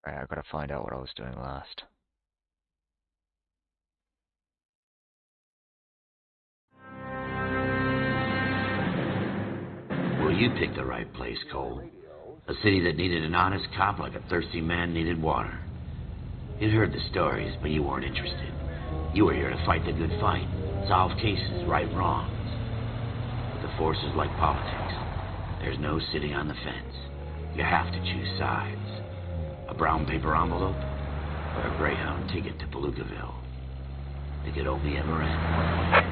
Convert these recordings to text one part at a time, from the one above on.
Right, I gotta find out what I was doing last. Well, you picked the right place, Cole. A city that needed an honest cop like a thirsty man needed water. You'd heard the stories, but you weren't interested. You were here to fight the good fight, solve cases, right wrongs. But the force is like politics. There's no sitting on the fence. You have to choose sides. A brown paper envelope, or a Greyhound ticket to Palookaville. It could only ever end.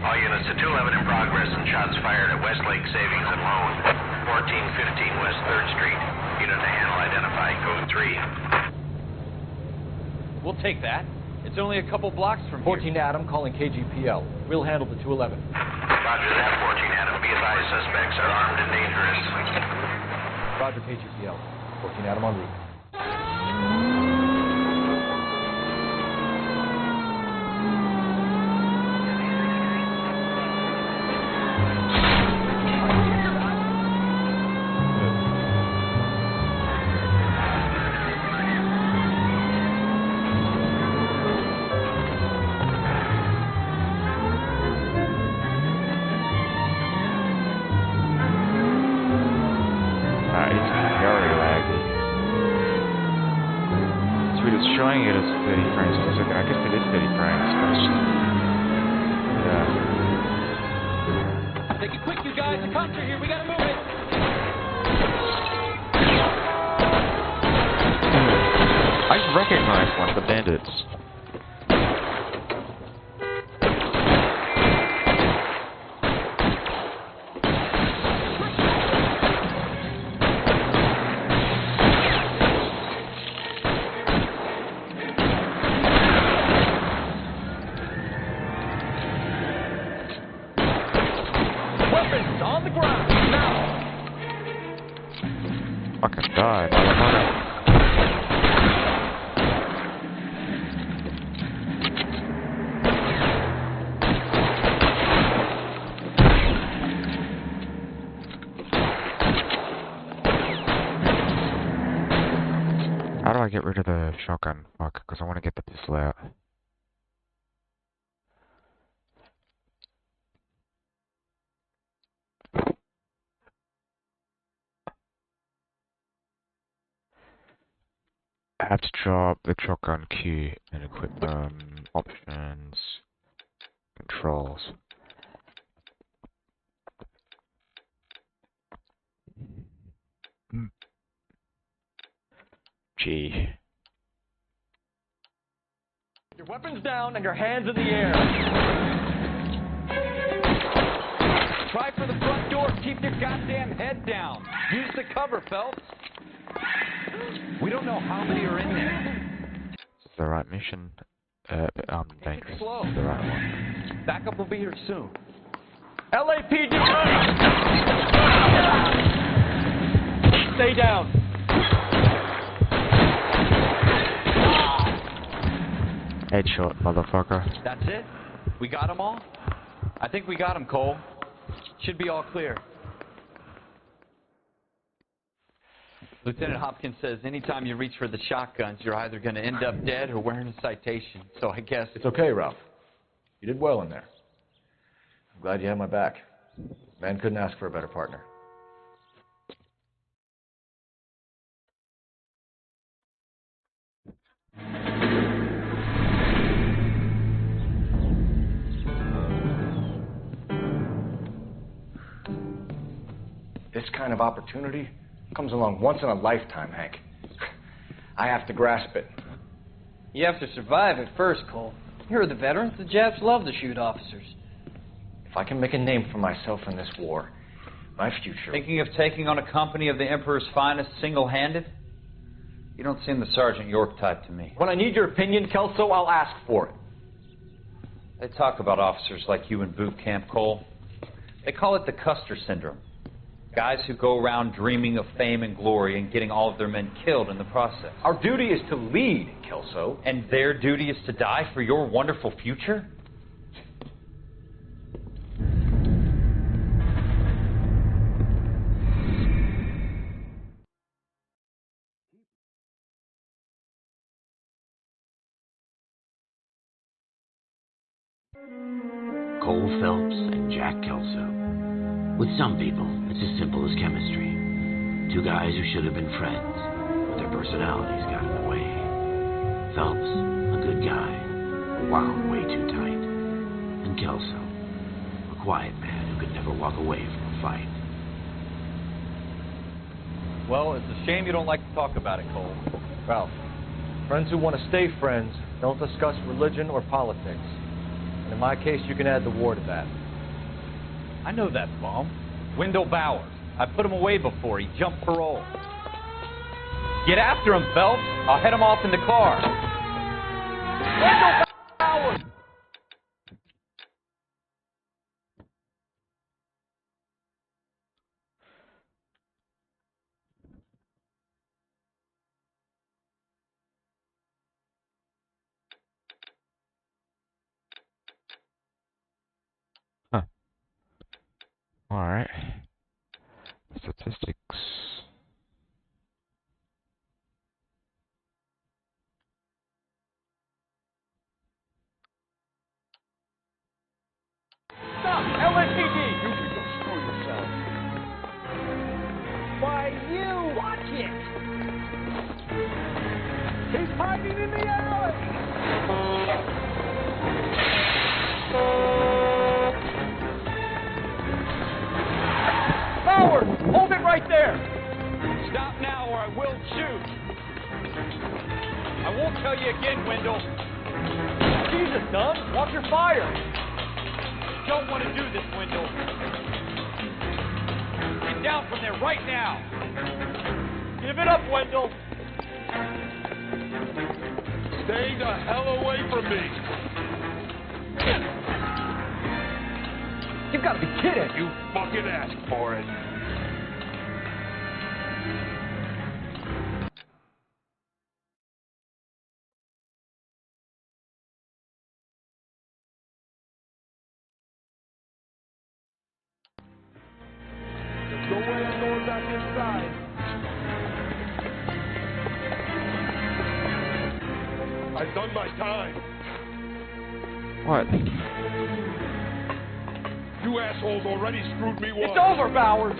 All units to 211 in progress and shots fired at Westlake Savings and Loan, 1415 West 3rd Street. Unit to handle identified code 3. We'll take that. It's only a couple blocks from 14 Adam calling KGPL. We'll handle the 211. Roger that, 14 Adam. Be advised, suspects are armed and dangerous. Roger, KGPL. 14 Adam en route. Showing it as 30 frames per second. I guess it is 30 frames, but it's just... Yeah. Take it quick, you guys. The cops are here. We gotta move it. I recognize one of the bandits. On the ground, now! Fucking die, motherfucker. How do I get rid of the shotgun? Fuck, because I want to get the pistol out. I have to drop the shotgun key and equip options, controls. G. Your weapons down and your hands in the air. Try for the front door. Keep your goddamn head down. Use the cover, Phelps. We don't know how many are in there. It's the right mission. Thanks. It's slow. the right one. Backup will be here soon. LAPD! Stay down. Headshot, motherfucker. That's it? We got them all? I think we got them, Cole. Should be all clear. Lieutenant Hopkins says anytime you reach for the shotguns, you're either going to end up dead or wearing a citation. So I guess... It's okay, Ralph. You did well in there. I'm glad you had my back. Man couldn't ask for a better partner. This kind of opportunity comes along once in a lifetime, Hank. I have to grasp it. You have to survive it first, Cole. Here are the veterans. The Japs love to shoot officers. If I can make a name for myself in this war, my future... Thinking of taking on a company of the Emperor's finest single-handed? You don't seem the Sergeant York type to me. When I need your opinion, Kelso, I'll ask for it. They talk about officers like you in boot camp, Cole. They call it the Custer syndrome. Guys who go around dreaming of fame and glory and getting all of their men killed in the process. Our duty is to lead, Kelso. And their duty is to die for your wonderful future? Cole Phelps and Jack Kelso. With some people, it's as simple as chemistry. Two guys who should have been friends, but their personalities got in the way. Phelps, a good guy, wound way too tight. And Kelso, a quiet man who could never walk away from a fight. Well, it's a shame you don't like to talk about it, Cole. Well, friends who want to stay friends don't discuss religion or politics. And in my case, you can add the war to that. I know that bum. Wendell Bowers. I put him away before. He jumped parole. Get after him, Phelps. I'll head him off in the car. Wendell Bowers! Huh. Alright. Statistics. Stop! LSPD! You can go screw yourselves. Why, you watch it! He's hiding in the alley! Bowers! Hold it right there! Stop now or I will shoot! I won't tell you again, Wendell. Jesus, son! Watch your fire! Don't want to do this, Wendell. Get down from there right now. Give it up, Wendell. Stay the hell away from me. You've got to be kidding! You fucking asked for it. There's no way I'm going back inside. I've done my time. What? You assholes already screwed me once. It's over, Bowers.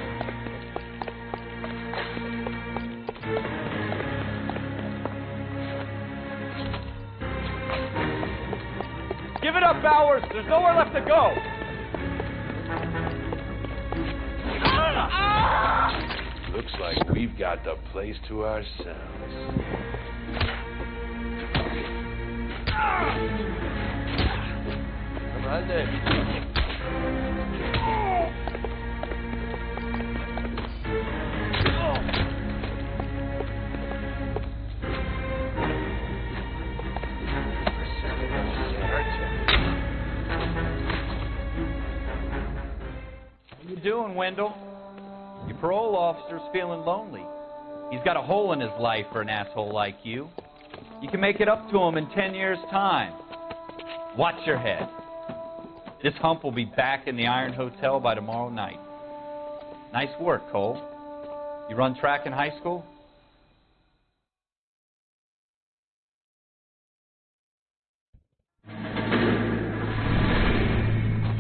Give it up, Bowers. There's nowhere left to go. Looks like we've got the place to ourselves. Come right there. What you doing, Wendell? Your parole officer's feeling lonely. He's got a hole in his life for an asshole like you. You can make it up to him in 10 years' time. Watch your head. This hump will be back in the Iron Hotel by tomorrow night. Nice work, Cole. You run track in high school?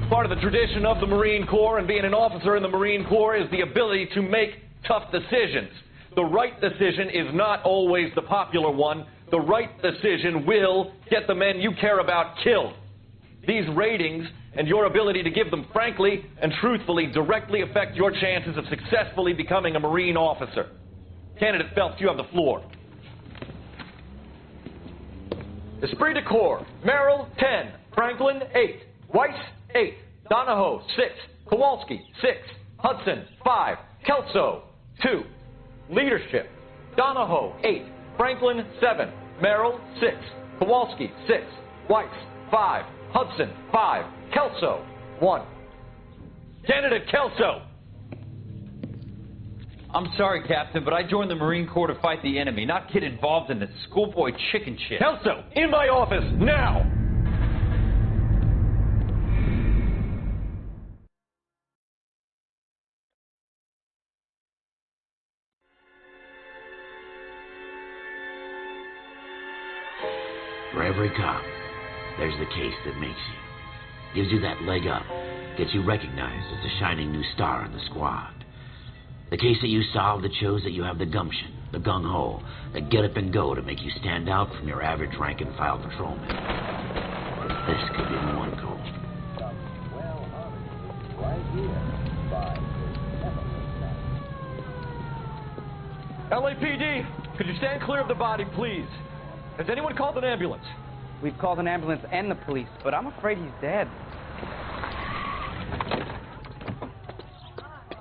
Part of the tradition of the Marine Corps and being an officer in the Marine Corps is the ability to make tough decisions. The right decision is not always the popular one. The right decision will get the men you care about killed. These ratings and your ability to give them frankly and truthfully directly affect your chances of successfully becoming a Marine officer. Candidate Phelps, you have the floor. Esprit de Corps, Merrill, 10. Franklin, 8. Weiss, 8. Donahoe, 6. Kowalski, 6. Hudson, 5. Kelso, 2. Leadership, Donahoe, 8. Franklin, 7. Merrill, 6. Kowalski, 6. Weiss, 5. Hudson, 5. Kelso, 1. Candidate Kelso. I'm sorry, Captain, but I joined the Marine Corps to fight the enemy, not get involved in this schoolboy chicken shit. Kelso, in my office, now! For every cop, there's the case that makes you. Gives you that leg up. Gets you recognized as a shining new star in the squad. The case that you solved that shows that you have the gumption, the gung-ho, the get-up-and-go to make you stand out from your average rank-and-file patrolman. This could be the one, Cole. LAPD, could you stand clear of the body, please? Has anyone called an ambulance? We've called an ambulance and the police, but I'm afraid he's dead.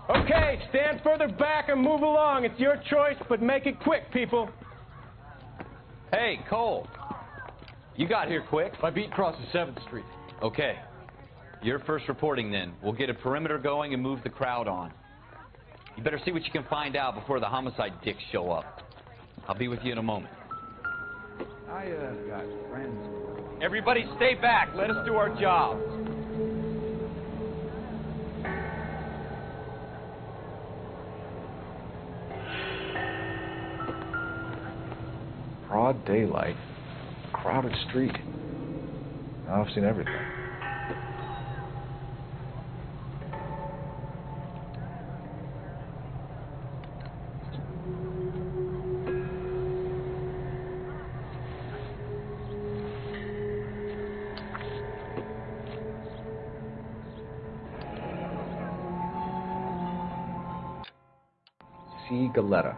Okay, stand further back and move along. It's your choice, but make it quick, people. Hey, Cole. You got here quick. My beat crosses 7th Street. Okay. You're first reporting then. We'll get a perimeter going and move the crowd on. You better see what you can find out before the homicide dicks show up. I'll be with you in a moment. I got friends. Everybody stay back. Let us do our job. Broad daylight, crowded street. Now I've seen everything. C. Galetta.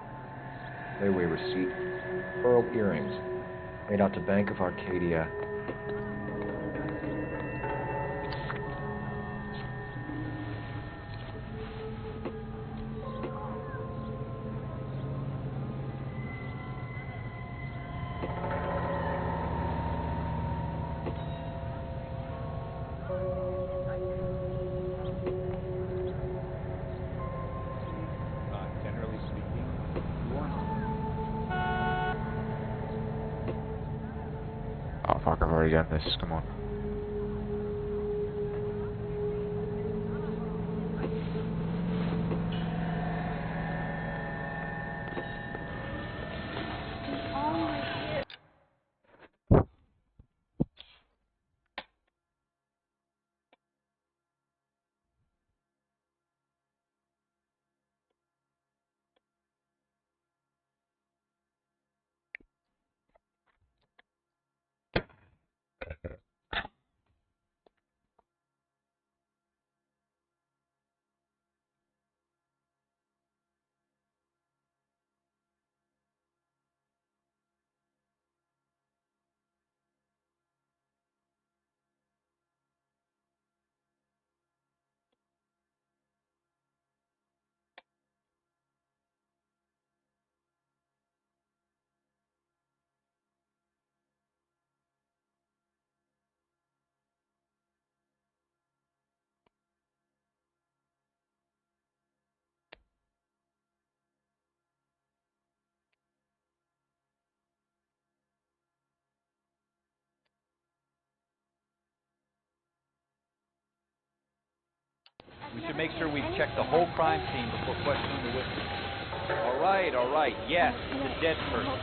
Layaway receipt. Pearl earrings. Made out to Bank of Arcadia. Generally speaking, Oh fuck, I've already done this, come on. We should make sure we've checked the whole crime scene before questioning the witness. All right. Yes, it's a dead person.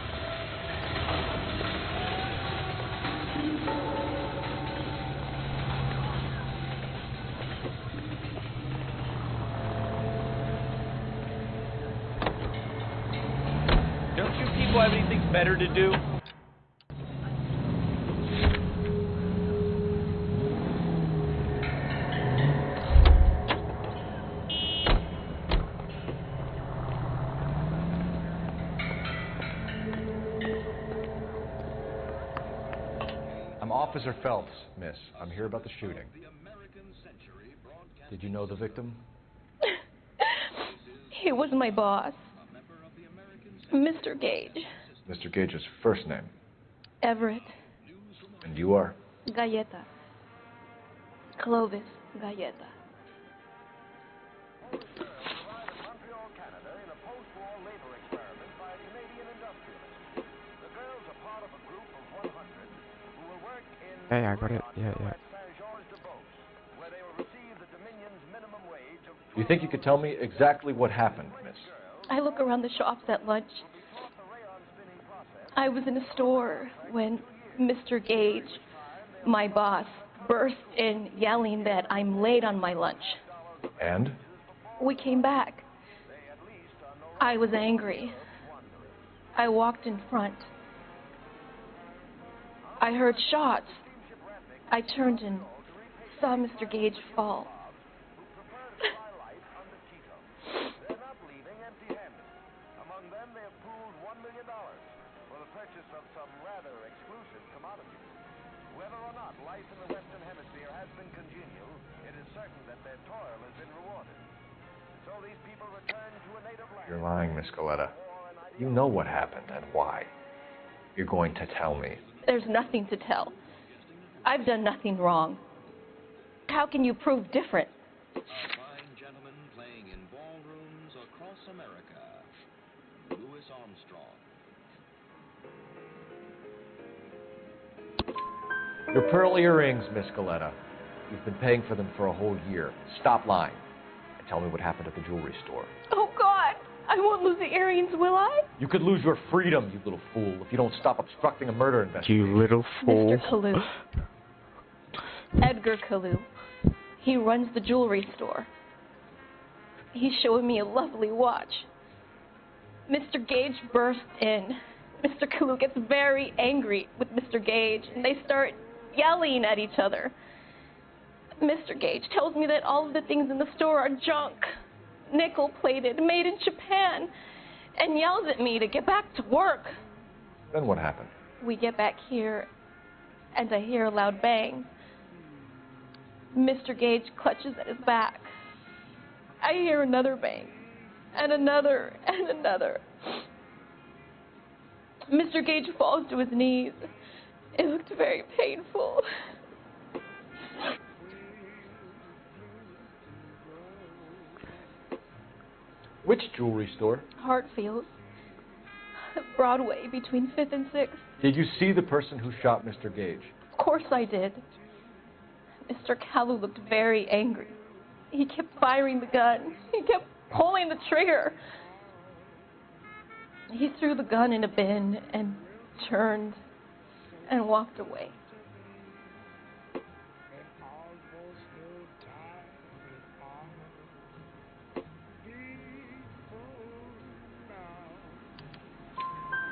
Don't you people have anything better to do? I'm Officer Phelps, miss. I'm here about the shooting. Did you know the victim? He was my boss, Mr. Gage. Mr. Gage's first name. Everett. And you are? Galleta. Clovis Galleta. Hey, I got it. Yeah. You think you could tell me exactly what happened, miss? I look around the shops at lunch. I was in a store when Mr. Gage, my boss, burst in yelling that I'm late on my lunch. And? We came back. I was angry. I walked in front. I heard shots. I turned and saw Mr. Gage fall. You're lying, Miss Coletta. You know what happened and why. You're going to tell me. There's nothing to tell. I've done nothing wrong. How can you prove different? Fine gentlemen playing in ballrooms across America. Louis Armstrong. Your pearl earrings, Miss Coletta. You've been paying for them for a whole year. Stop lying and tell me what happened at the jewelry store. Oh, God! I won't lose the earrings, will I? You could lose your freedom, you little fool, if you don't stop obstructing a murder investigation. You little fool. Mr. Kalu. Edgar Kalu. He runs the jewelry store. He's showing me a lovely watch. Mr. Gage bursts in. Mr. Kalu gets very angry with Mr. Gage, and they start yelling at each other. Mr. Gage tells me that all of the things in the store are junk, nickel-plated, made in Japan, and yells at me to get back to work. Then what happened? We get back here, and I hear a loud bang. Mr. Gage clutches at his back. I hear another bang, and another, and another. Mr. Gage falls to his knees. It looked very painful. Which jewelry store? Hartfield. Broadway, between 5th and 6th. Did you see the person who shot Mr. Gage? Of course I did. Mr. Kalu looked very angry. He kept firing the gun. He kept pulling the trigger. He threw the gun in a bin and turned and walked away.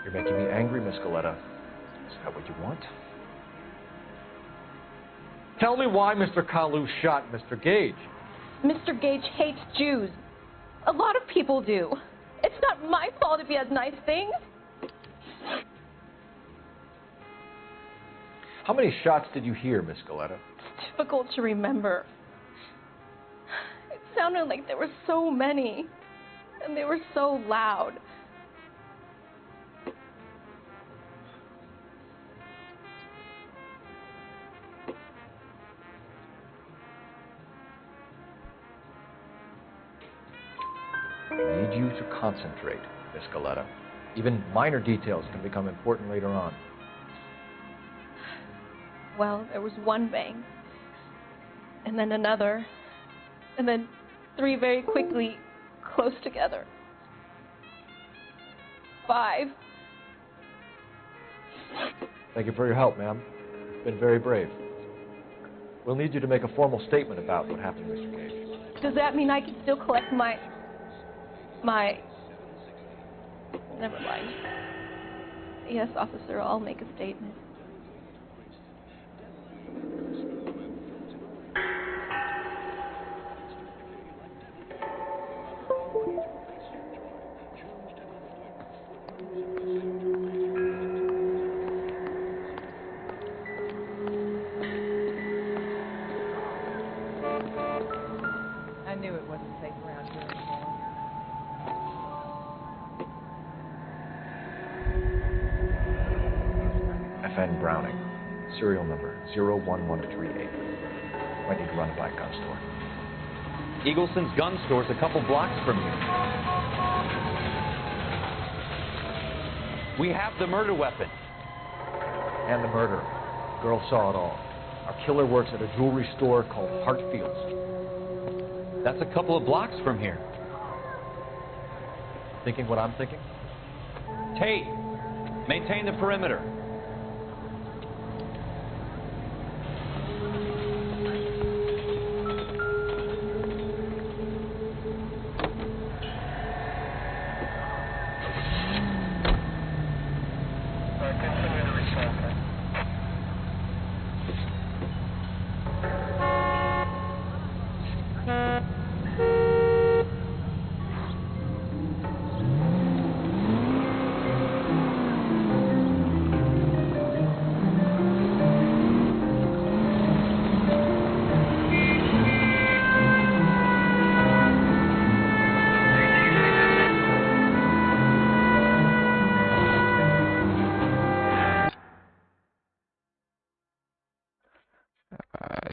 You're making me angry, Miss Coletta. Is that what you want? Tell me why Mr. Kalu shot Mr. Gage. Mr. Gage hates Jews. A lot of people do. It's not my fault if he has nice things. How many shots did you hear, Miss Coletta? It's difficult to remember. It sounded like there were so many, and they were so loud. I need you to concentrate, Miss Coletta. Even minor details can become important later on. Well, there was one bang, and then another, and then 3 very quickly, close together. 5. Thank you for your help, ma'am. You've been very brave. We'll need you to make a formal statement about what happened to Mr. Gage. Does that mean I can still collect my... Never mind. Yes, officer, I'll make a statement. I knew it wasn't safe around here anymore. FN Browning, serial number 01138. Might need to run a black gun store. Eagleson's gun store's a couple blocks from here. We have the murder weapon. And the murder. Girl saw it all. Our killer works at a jewelry store called Hartfield's. That's a couple of blocks from here. Thinking what I'm thinking? Tate, maintain the perimeter.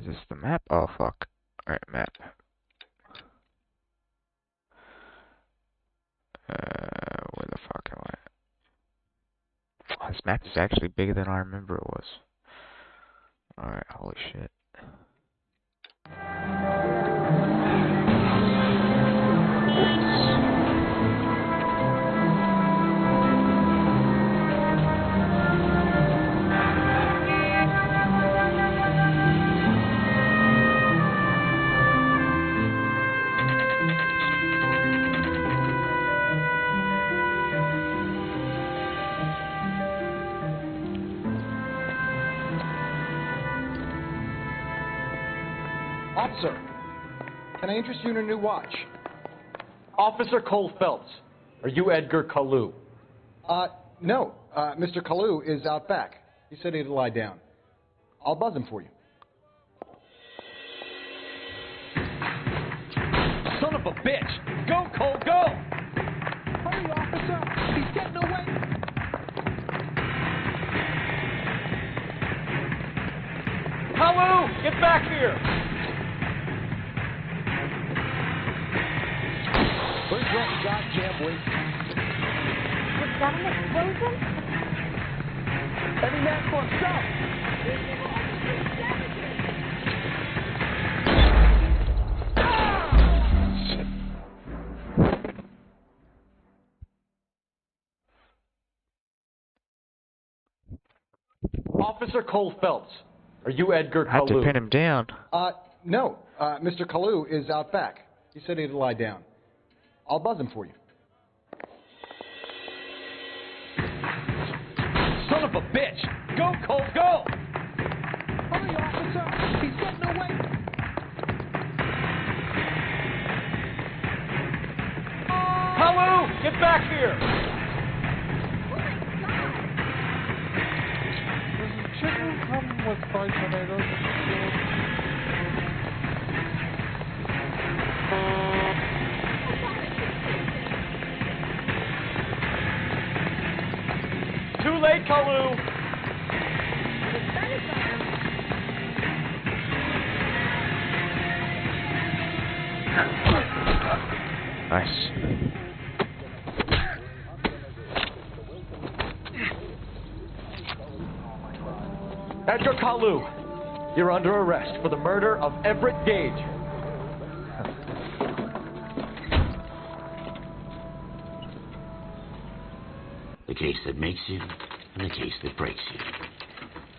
Is this the map? Oh, fuck. Alright, map. Where the fuck am I? Oh, this map is actually bigger than I remember it was. Alright, holy shit. Officer, can I interest you in a new watch? Officer Cole Phelps, are you Edgar Kalu? No. Mr. Kalu is out back. He said he'd lie down. I'll buzz him for you. Son of a bitch! Go, Cole, go! Hurry, officer! He's getting away! Kalu, get back here! Where's that goddamn way? Was that an explosion? Every man for himself! Officer Cole Phelps, are you Edgar Kalu? I had to pin him down. No. Mr. Kalu is out back. He said he'd lie down. I'll buzz him for you. Son of a bitch! Go, Cole, go! Hurry, officer! He's getting away! Kalu, get back here! Does chicken come with fried tomatoes? Too late, Kalu! Nice. Edgar Kalu, you're under arrest for the murder of Everett Gage. The case that makes you, and the case that breaks you.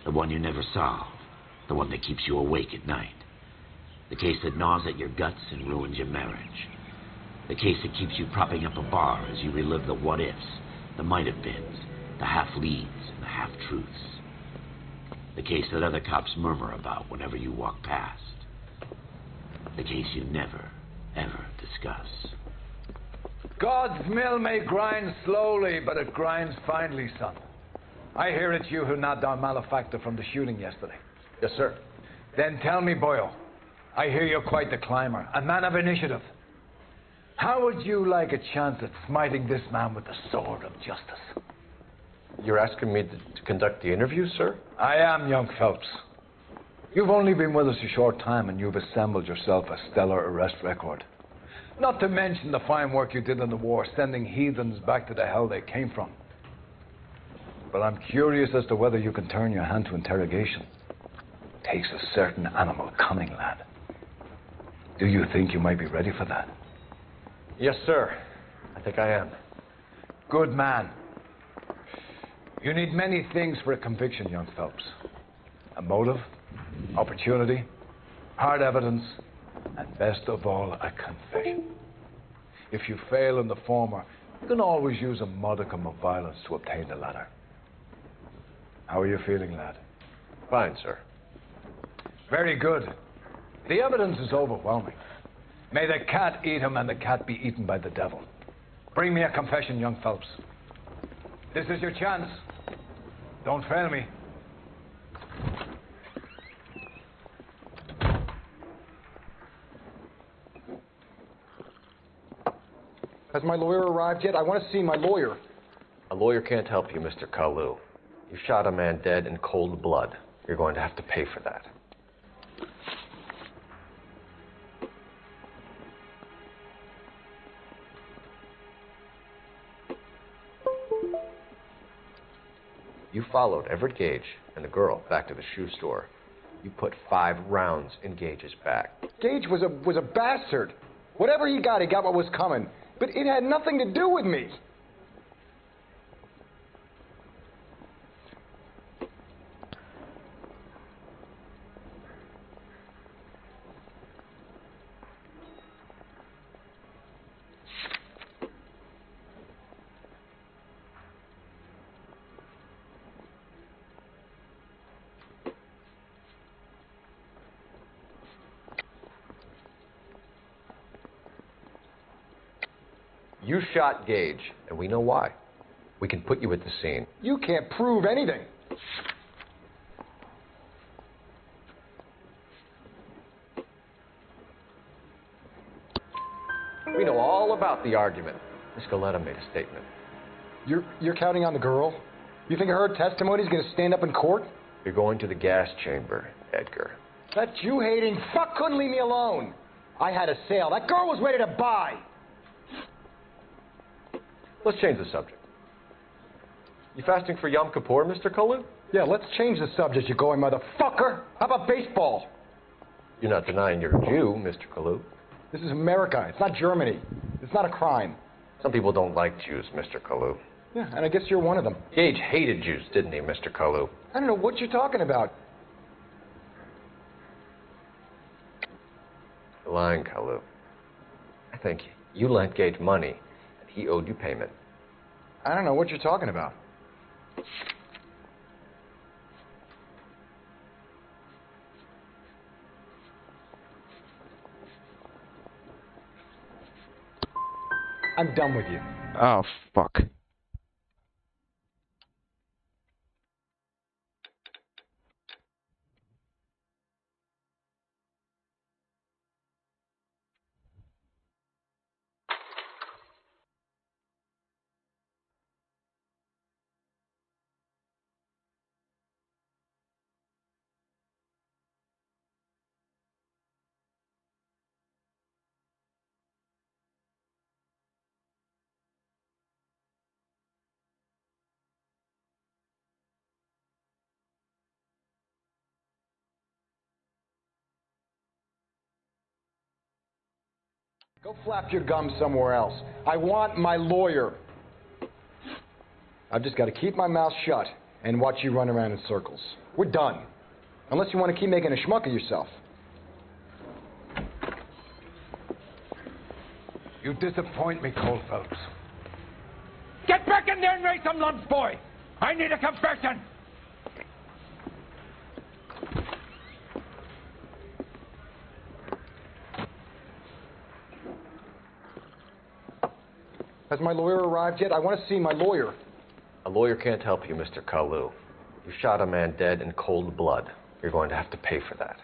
The one you never solve, the one that keeps you awake at night. The case that gnaws at your guts and ruins your marriage. The case that keeps you propping up a bar as you relive the what-ifs, the might-have-beens, the half-leads, and the half-truths. The case that other cops murmur about whenever you walk past. The case you never, ever discuss. God's mill may grind slowly, but it grinds finely, son. I hear it's you who nabbed our malefactor from the shooting yesterday. Yes, sir. Then tell me, Boyle, I hear you're quite the climber, a man of initiative. How would you like a chance at smiting this man with the sword of justice? You're asking me to conduct the interview, sir? I am, young Phelps. You've only been with us a short time, and you've assembled yourself a stellar arrest record. Not to mention the fine work you did in the war, sending heathens back to the hell they came from. But I'm curious as to whether you can turn your hand to interrogation. Takes a certain animal cunning, lad. Do you think you might be ready for that? Yes, sir. I think I am. Good man. You need many things for a conviction, young Phelps. A motive, opportunity, hard evidence, and best of all, a confession. If you fail in the former, you can always use a modicum of violence to obtain the latter. How are you feeling, lad? Fine, sir. Very good. The evidence is overwhelming. May the cat eat him and the cat be eaten by the devil. Bring me a confession, young Phelps. This is your chance. Don't fail me. Has my lawyer arrived yet? I want to see my lawyer. A lawyer can't help you, Mr. Kalu. You shot a man dead in cold blood. You're going to have to pay for that. You followed Everett Gage and the girl back to the shoe store. You put 5 rounds in Gage's back. Gage was a bastard. Whatever he got what was coming. But it had nothing to do with me. You shot Gage, and we know why. We can put you at the scene. You can't prove anything. We know all about the argument. Miss Galetta made a statement. You're counting on the girl? You think her testimony's gonna stand up in court? You're going to the gas chamber, Edgar. That Jew-hating fuck couldn't leave me alone. I had a sale. That girl was ready to buy. Let's change the subject. You fasting for Yom Kippur, Mr. Kalu? Yeah, let's change the subject, you going motherfucker. How about baseball? You're not denying you're a Jew, Mr. Kalu. This is America. It's not Germany. It's not a crime. Some people don't like Jews, Mr. Kalu. Yeah, and I guess you're one of them. Gage hated Jews, didn't he, Mr. Kalu? I don't know what you're talking about. You're lying, Kalu. I think you lent Gage money, and he owed you payment. I don't know what you're talking about. I'm done with you. Oh, fuck. Go flap your gums somewhere else. I want my lawyer. I've just got to keep my mouth shut and watch you run around in circles. We're done. Unless you want to keep making a schmuck of yourself. You disappoint me, Cole Phelps. Get back in there and raise some lumps, boy! I need a confession! Has my lawyer arrived yet? I want to see my lawyer. A lawyer can't help you, Mr. Kalu. You shot a man dead in cold blood. You're going to have to pay for that.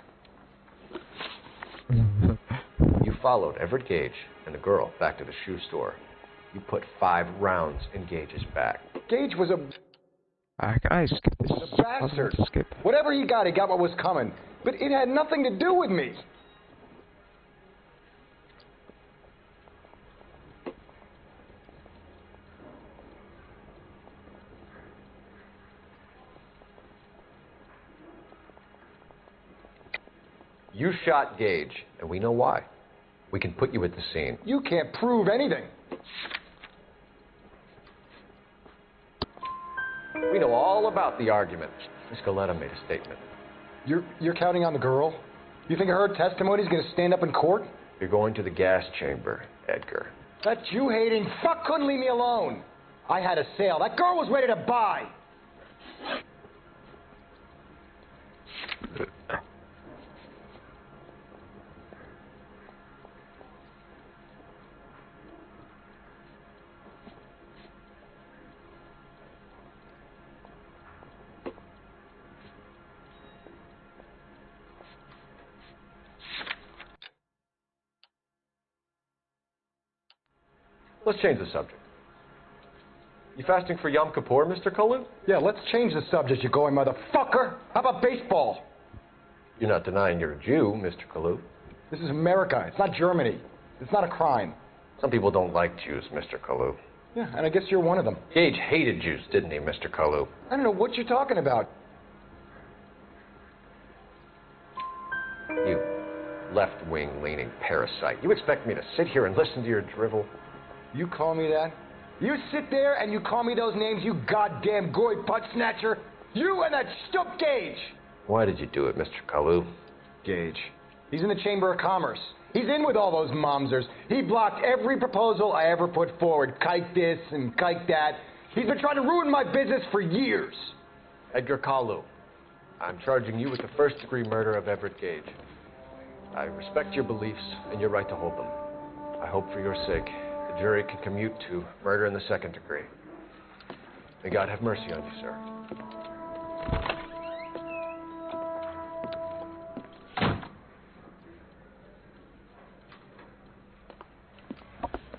You followed Everett Gage and the girl back to the shoe store. You put 5 rounds in Gage's back. Gage was a I skipped this. a bastard. Skip. Whatever he got what was coming. But it had nothing to do with me. You shot Gage, and we know why. We can put you at the scene. You can't prove anything. We know all about the argument. Miss Galetta made a statement. You're counting on the girl? You think her testimony's gonna stand up in court? You're going to the gas chamber, Edgar. That Jew-hating fuck couldn't leave me alone. I had a sale. That girl was ready to buy. Let's change the subject. You fasting for Yom Kippur, Mr. Kalu? Yeah, let's change the subject, you going motherfucker. How about baseball? You're not denying you're a Jew, Mr. Kalu. This is America. It's not Germany. It's not a crime. Some people don't like Jews, Mr. Kalu. Yeah, and I guess you're one of them. Gage hated Jews, didn't he, Mr. Kalu? I don't know what you're talking about. You left-wing leaning parasite. You expect me to sit here and listen to your drivel? You call me that? You sit there and you call me those names, you goddamn goy putt snatcher? You and that stup Gage! Why did you do it, Mr. Kalu? Gage. He's in the Chamber of Commerce. He's in with all those momsers. He blocked every proposal I ever put forward. Kike this and kike that. He's been trying to ruin my business for years. Edgar Kalu, I'm charging you with the first-degree murder of Everett Gage. I respect your beliefs and your right to hold them. I hope for your sake the jury can commute to murder in the second degree. May God have mercy on you, sir.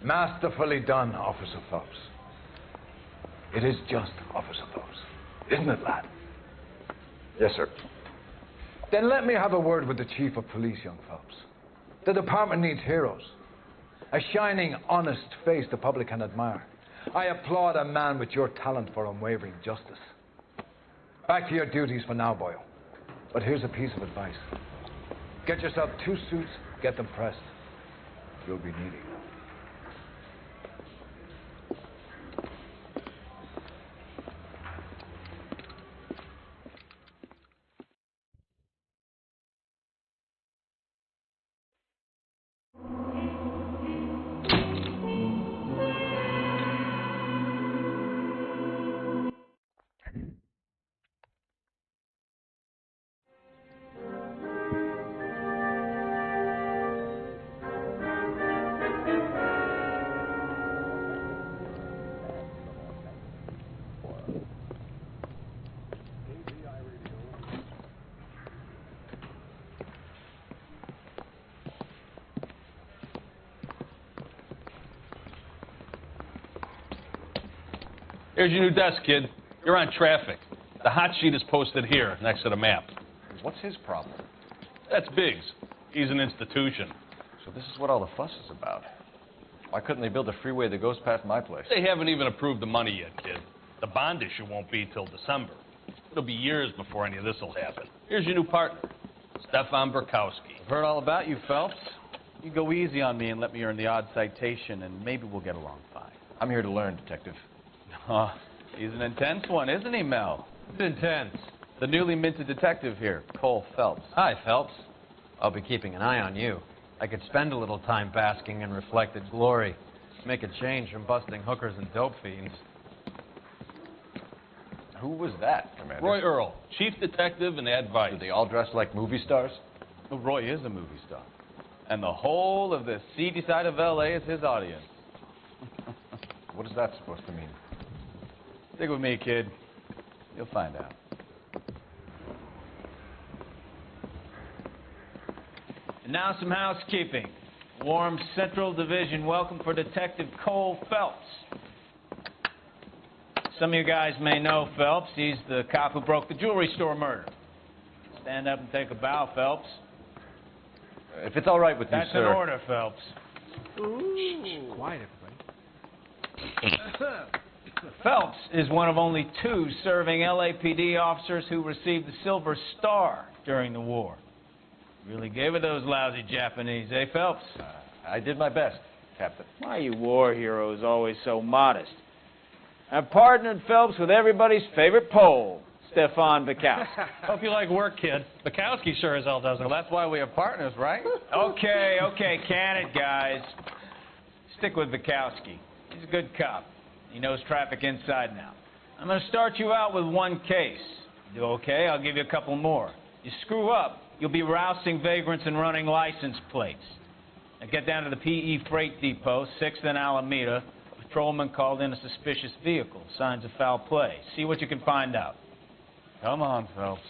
Masterfully done, Officer Phelps. It is just, Officer Phelps. Isn't it, lad? Yes, sir. Then let me have a word with the Chief of Police, young Phelps. The department needs heroes. A shining, honest face the public can admire. I applaud a man with your talent for unwavering justice. Back to your duties for now, Boyle. But here's a piece of advice. Get yourself 2 suits, get them pressed. You'll be needing them. Here's your new desk, kid. You're on traffic. The hot sheet is posted here, next to the map. What's his problem? That's Biggs. He's an institution. So this is what all the fuss is about. Why couldn't they build a freeway that goes past my place? They haven't even approved the money yet, kid. The bond issue won't be till December. It'll be years before any of this will happen. Here's your new partner, Stefan Burkowski. I've heard all about you, Phelps. You go easy on me and let me earn the odd citation, and maybe we'll get along fine. I'm here to learn, Detective. Oh, he's an intense one, isn't he, Mel? It's intense. The newly minted detective here, Cole Phelps. Hi, Phelps. I'll be keeping an eye on you. I could spend a little time basking in reflected glory. Make a change from busting hookers and dope fiends. Who was that, Commander? Roy Earl, chief detective and advice. Do they all dress like movie stars? Well, Roy is a movie star. And the whole of the seedy side of L.A. is his audience. What is that supposed to mean? Stick with me, kid. You'll find out. And now some housekeeping. Warm Central Division welcome for Detective Cole Phelps. Some of you guys may know Phelps. He's the cop who broke the jewelry store murder. Stand up and take a bow, Phelps. If it's all right with you, That's sir. an order, Phelps. Shh, quiet, everybody. Phelps is one of only 2 serving LAPD officers who received the Silver Star during the war. Really gave it those lousy Japanese, eh, Phelps? I did my best, Captain. Why are you war heroes always so modest? I've partnered Phelps with everybody's favorite Pole, Stefan Bukowski. Hope you like work, kid. Bukowski sure as hell doesn't. Well, that's why we have partners, right? Okay, can it, guys. Stick with Bukowski. He's a good cop. He knows traffic inside and out. I'm going to start you out with 1 case. You do okay, I'll give you a couple more. You screw up, you'll be rousting vagrants and running license plates. Now get down to the PE Freight Depot, 6th and Alameda. A patrolman called in a suspicious vehicle. Signs of foul play. See what you can find out. Come on, Phelps.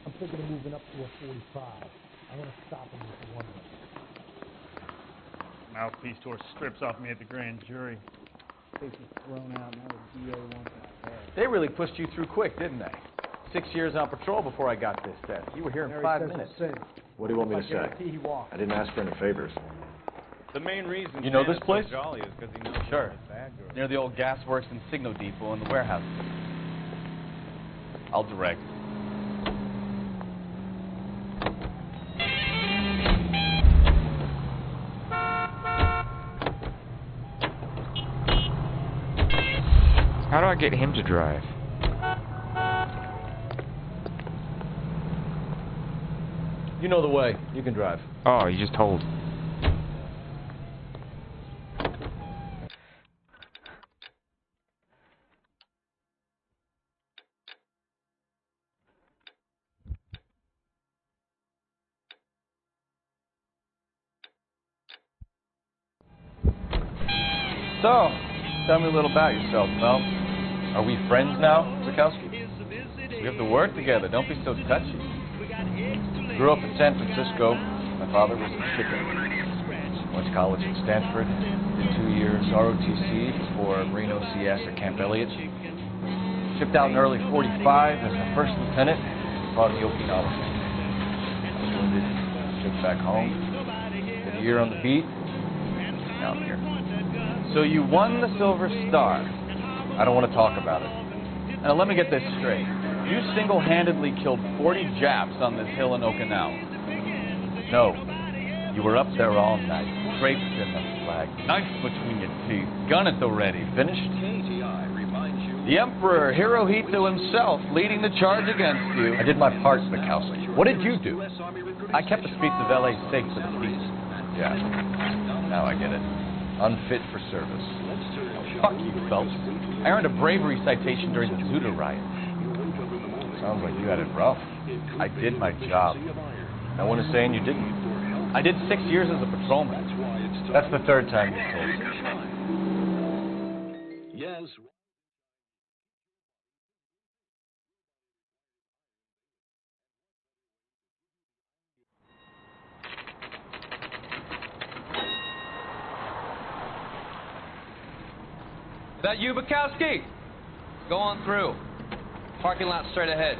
I'm thinking of moving up to a 45. I want to stop him with the 1 way. Mouthpiece tore strips off me at the grand jury. Case was thrown out, now the DA wants my head. They really pushed you through quick, didn't they? 6 years on patrol before I got this set. You were here in 5 minutes. Say. What do you want me to I say? guarantee he walked. I didn't ask for any favors. The main reason You know Stan this is place? so jolly is because he knows Sure. all the bad girls. Near the old gas works and Signo Depot and the warehouse. I'll direct. How do I get him to drive? You know the way. You can drive. Oh, you just told. So, tell me a little about yourself, Phelps. Are we friends now, Bukowski? We have to work together. Don't be so touchy. Grew up in San Francisco. My father was in shipping. Went to college at Stanford. Did 2 years ROTC before Marine OCS at Camp Elliott. Shipped out in early 45 as a first lieutenant. Fought in the Okinawa. I was wounded. Shipped back home. Did a year on the beat. Now I'm here. So you won the Silver Star. I don't want to talk about it. Now let me get this straight. You single-handedly killed 40 Japs on this hill in Okinawa. No. You were up there all night, draped in the flag, knife between your teeth, gun at the ready. Finished? The Emperor Hirohito himself leading the charge against you. I did my part, Bukowski. What did you do? I kept the streets of L.A. safe for the people. Yeah. Now I get it. Unfit for service. Fuck you, Phelps. I earned a bravery citation during the Zuda riot. Sounds like you had it rough. I did my job. No one is saying you didn't. I did 6 years as a patrolman. That's the third time you've told me. Yes. Is that you, Bukowski? Go on through. Parking lot straight ahead.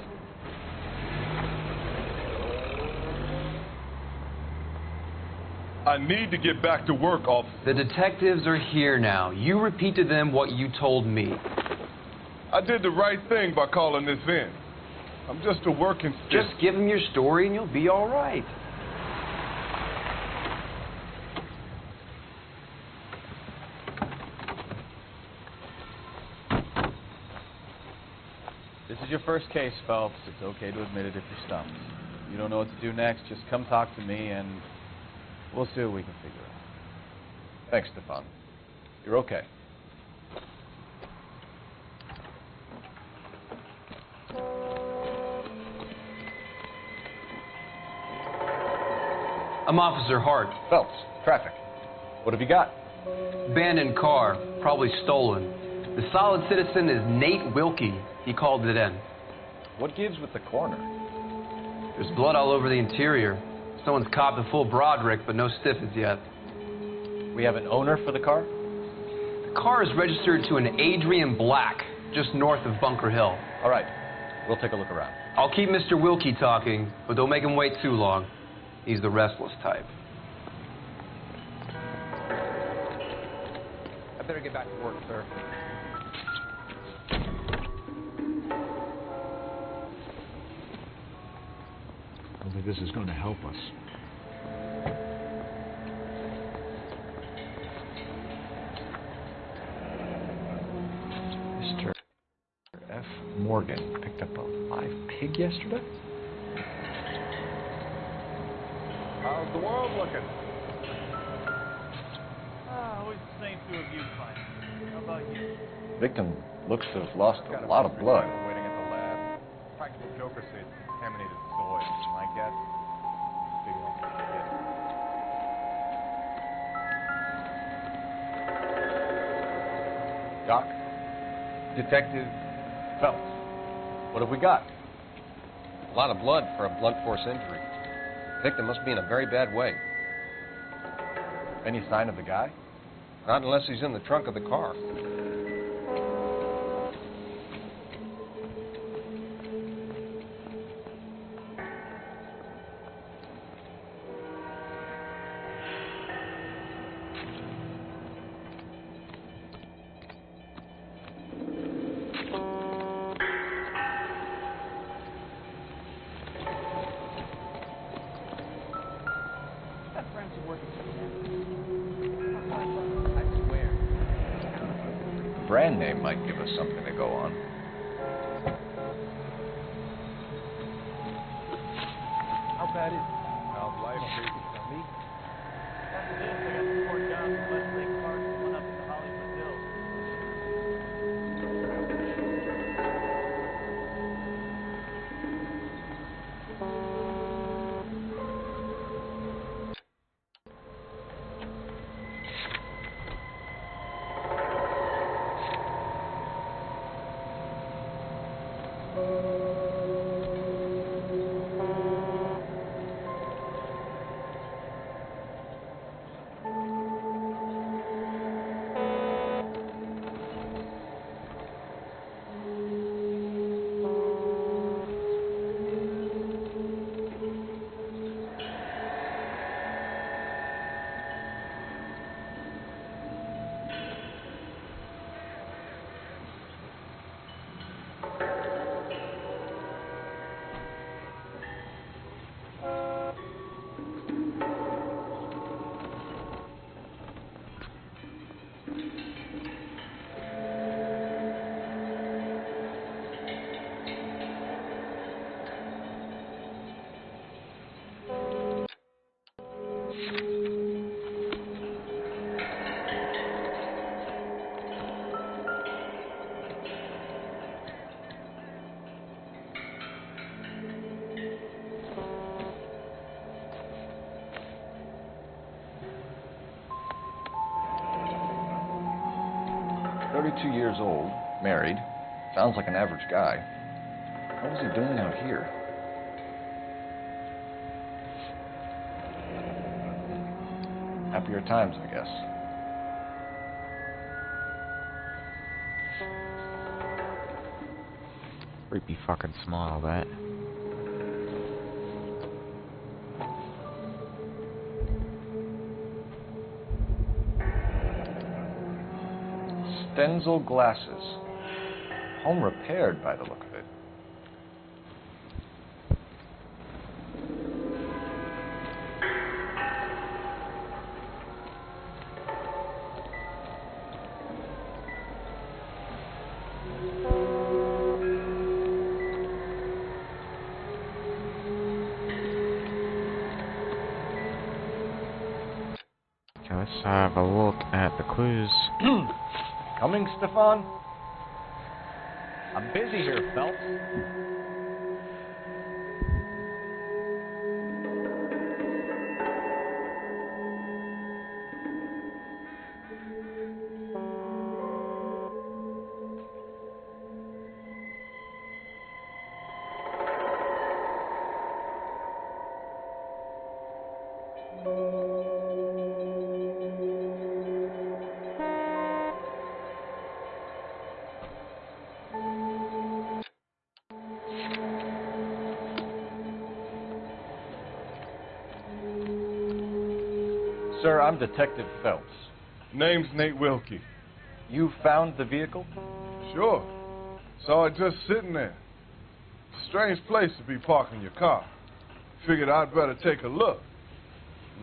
I need to get back to work, officer. The detectives are here now. You repeat to them what you told me. I did the right thing by calling this in. I'm just a working stiff. Just give them your story and you'll be all right. This is your first case, Phelps. It's okay to admit it if you're stumped. You don't know what to do next, just come talk to me and we'll see what we can figure out. Thanks, Stefan. You're okay. I'm Officer Hart. Phelps, traffic. What have you got? Abandoned car, probably stolen. The solid citizen is Nate Wilkie. He called it in. What gives with the coroner? There's blood all over the interior. Someone's copped a full Broderick, but no stiffs yet. We have an owner for the car? The car is registered to an Adrian Black, just north of Bunker Hill. All right. We'll take a look around. I'll keep Mr. Wilkie talking, but don't make him wait too long. He's the restless type. I better get back to work, sir. I don't think this is going to help us. Mr. F. Morgan picked up a live pig yesterday? How's the world looking? Always the same two of you fighting. How about you? Victim looks to have lost a lot of blood. Waiting at the lab. Practical jokers say it's contaminated soil. My guess, big one. Doc? Detective Phelps. What have we got? A lot of blood for a blunt force injury. Victim must be in a very bad way. Any sign of the guy? Not unless he's in the trunk of the car. brand name might give us something to go on. How bad is it? How's life treating you? Tell me. After this, I got 4 jobs in Westlake Park and 1 up in the Hollywood Hills. 32 years old, married. Sounds like an average guy. What was he doing out here? Happier times, I guess. Creepy fucking smile, that. Stenzel glasses. Home repaired by the look of it. Okay, let's have a look at the clues. Coming, Stefan? I'm busy here, Phelps. Sir, I'm Detective Phelps. Name's Nate Wilkie. You found the vehicle? Sure. Saw it just sitting there. Strange place to be parking your car. Figured I'd better take a look.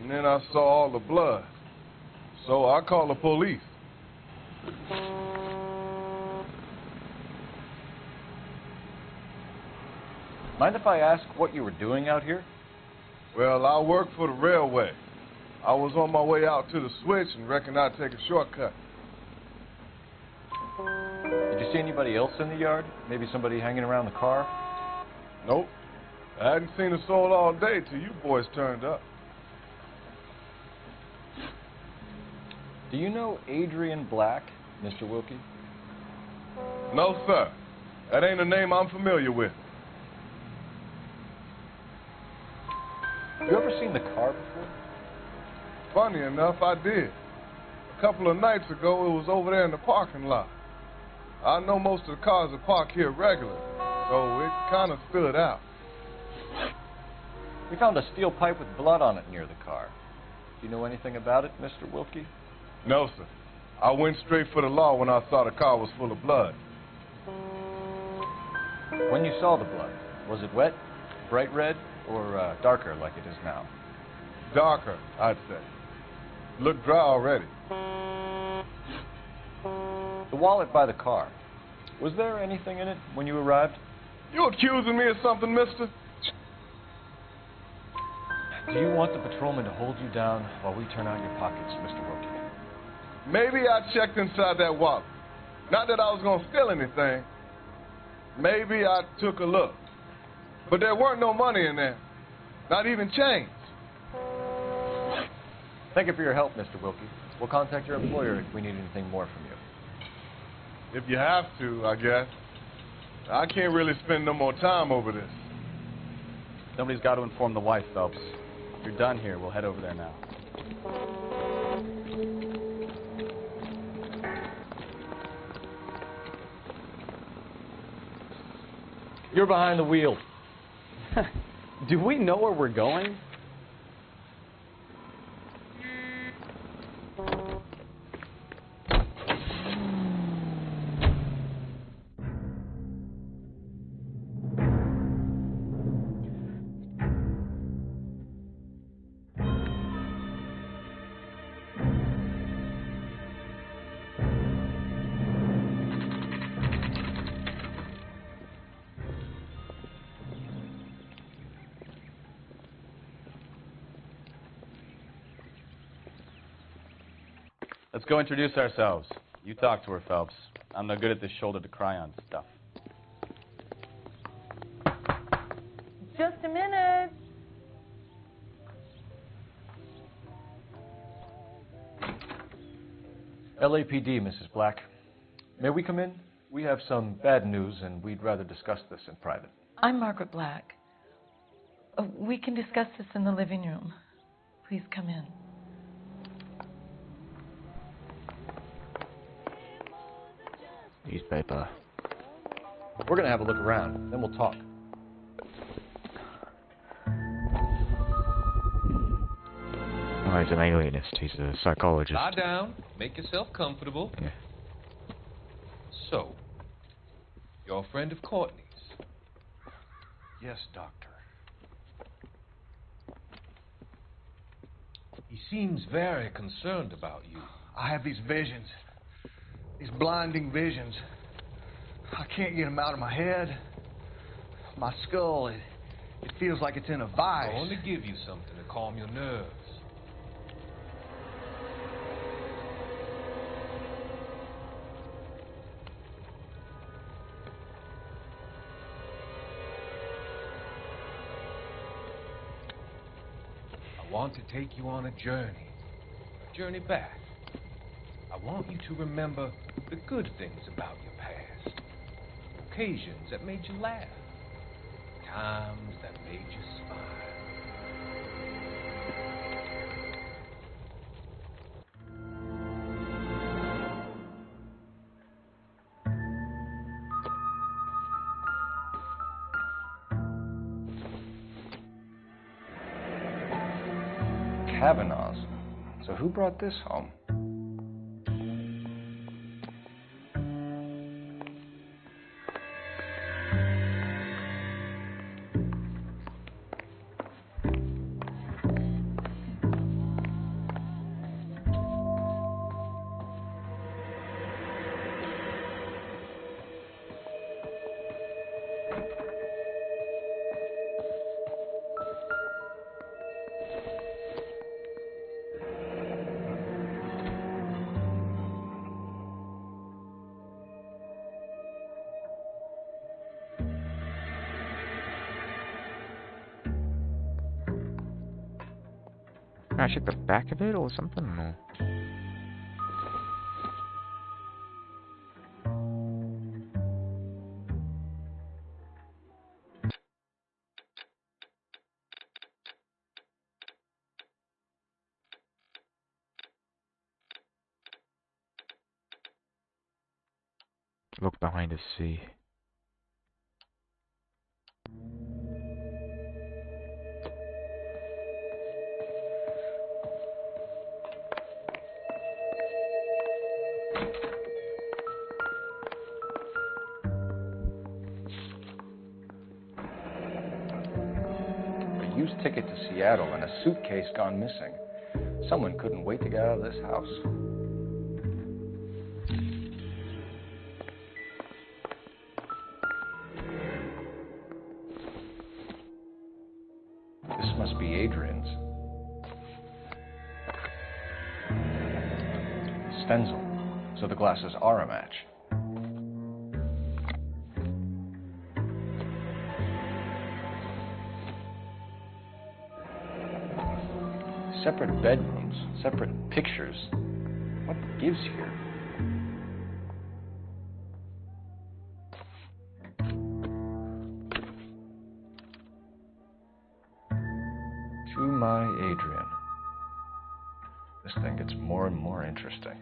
And then I saw all the blood. So I called the police. Mind if I ask what you were doing out here? Well, I work for the railway. I was on my way out to the switch and reckoned I'd take a shortcut. Did you see anybody else in the yard? Maybe somebody hanging around the car? Nope. I hadn't seen a soul all day till you boys turned up. Do you know Adrian Black, Mr. Wilkie? No, sir. That ain't a name I'm familiar with. Have you ever seen the car before? Funny enough, I did. A couple of nights ago, it was over there in the parking lot. I know most of the cars are parked here regularly, so it kind of stood out. We found a steel pipe with blood on it near the car. Do you know anything about it, Mr. Wilkie? No, sir. I went straight for the law when I saw the car was full of blood. When you saw the blood, was it wet, bright red, or darker like it is now? Darker, I'd say. Looked dry already. The wallet by the car. Was there anything in it when you arrived? You accusing me of something, mister? Do you want the patrolman to hold you down while we turn out your pockets, Mr. Wilkie? Maybe I checked inside that wallet. Not that I was going to steal anything. Maybe I took a look. But there weren't no money in there. Not even change. Thank you for your help, Mr. Wilkie. We'll contact your employer if we need anything more from you. If you have to, I guess. I can't really spend no more time over this. Somebody's got to inform the wife, Phelps. If you're done here, we'll head over there now. You're behind the wheel. Do we know where we're going? Let's go introduce ourselves. You talk to her, Phelps. I'm no good at this shoulder-to-cry-on stuff. Just a minute. LAPD, Mrs. Black. May we come in? We have some bad news, and we'd rather discuss this in private. I'm Margaret Black. We can discuss this in the living room. Please come in. Newspaper. We're going to have a look around, then we'll talk. Oh, he's an alienist. He's a psychologist. Lie down. Make yourself comfortable. Yeah. So, you're a friend of Courtney's? Yes, Doctor. He seems very concerned about you. I have these visions. These blinding visions. I can't get them out of my head. My skull, it feels like it's in a vice. I want to give you something to calm your nerves. I want to take you on a journey back. I want you to remember the good things about your past. Occasions that made you laugh. Times that made you smile. Kavanaugh's. So who brought this home? Smash at the back of it or something? No. Look behind to see. A used ticket to Seattle and a suitcase gone missing. Someone couldn't wait to get out of this house. must be Adrian's. Stenzel. So the glasses are a match. Separate bedrooms, separate pictures. What gives here? To my Adrian. This thing gets more and more interesting.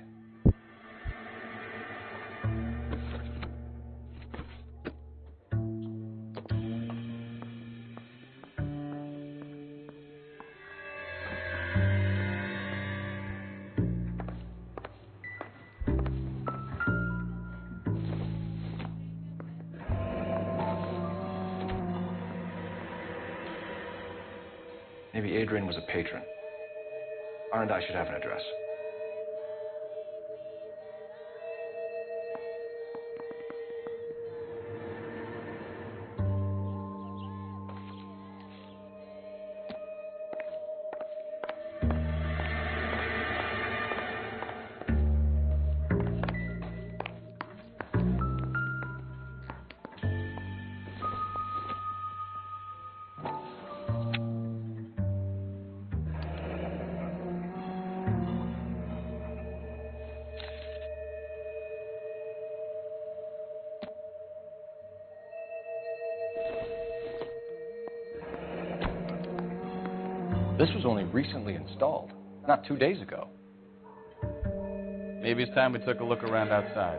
Maybe Adrian was a patron. R&I should have an address. This was only recently installed, not 2 days ago. Maybe it's time we took a look around outside.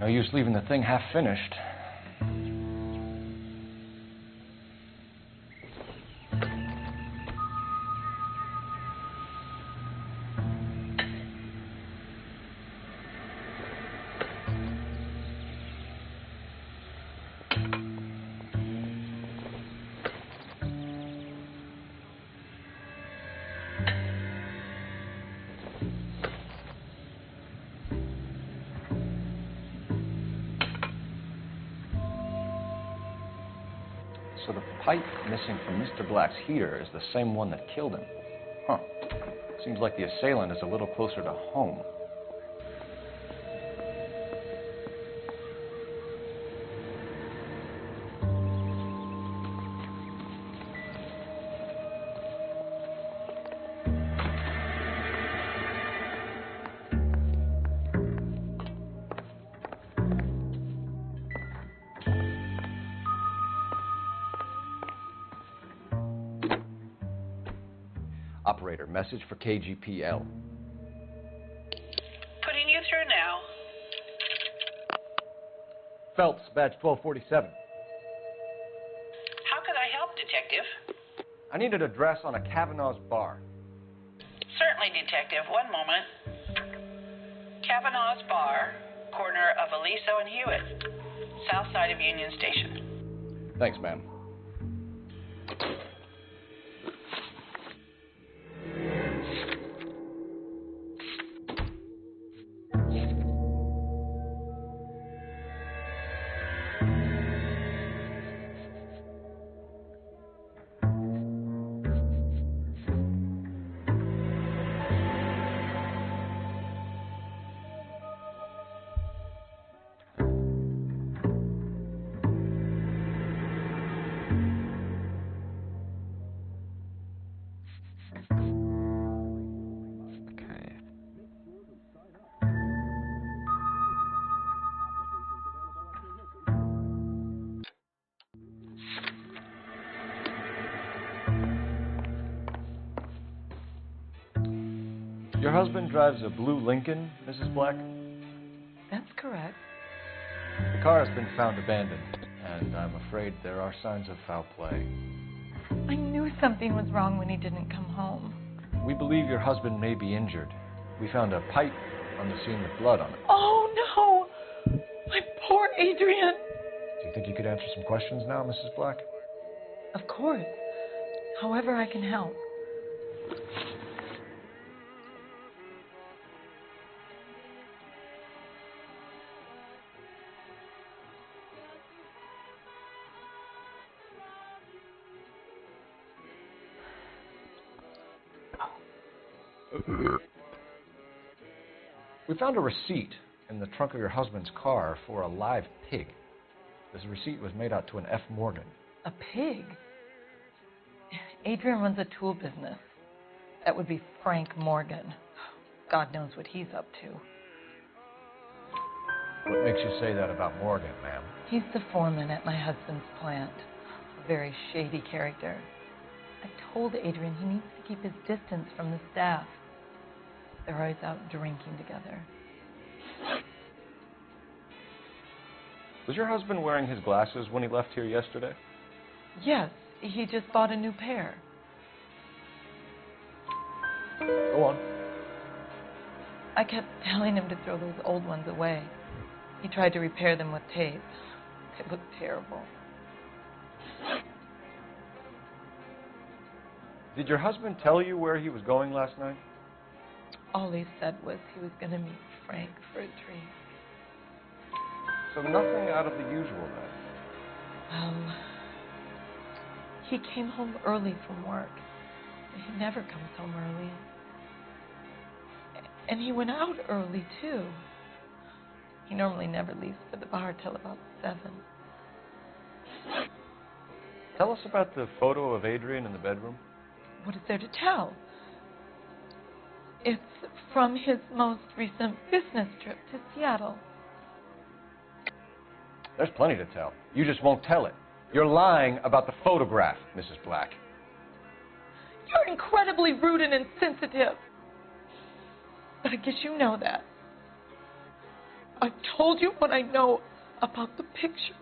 No use leaving the thing half finished. So the pipe missing from Mr. Black's heater is the same one that killed him. Huh. Seems like the assailant is a little closer to home. Operator, message for KGPL. Putting you through now. Phelps, badge 1247. How could I help, Detective? I need an address on a Kavanaugh's bar. Certainly, Detective. One moment. Kavanaugh's Bar, corner of Aliso and Hewitt, south side of Union Station. Thanks, ma'am. Your husband drives a blue Lincoln, Mrs. Black? That's correct. The car has been found abandoned, and I'm afraid there are signs of foul play. I knew something was wrong when he didn't come home. We believe your husband may be injured. We found a pipe on the scene with blood on it. Oh, no! My poor Adrian! Do you think you could answer some questions now, Mrs. Black? Of course. However I can help. We found a receipt in the trunk of your husband's car for a live pig. This receipt was made out to an F. Morgan. A pig? Adrian runs a tool business. That would be Frank Morgan. God knows what he's up to. What makes you say that about Morgan, ma'am? He's the foreman at my husband's plant. A very shady character. I told Adrian he needs to keep his distance from the staff. They're always out drinking together. Was your husband wearing his glasses when he left here yesterday? Yes, he just bought a new pair. Go on. I kept telling him to throw those old ones away. He tried to repair them with tape. They looked terrible. Did your husband tell you where he was going last night? All he said was he was going to meet Frank for a drink. So nothing out of the usual then? He came home early from work. He never comes home early. And he went out early, too. He normally never leaves for the bar till about 7. Tell us about the photo of Adrian in the bedroom. What is there to tell? It's from his most recent business trip to Seattle. There's plenty to tell. You just won't tell it. You're lying about the photograph, Mrs. Black. You're incredibly rude and insensitive. But I guess you know that. I've told you what I know about the picture.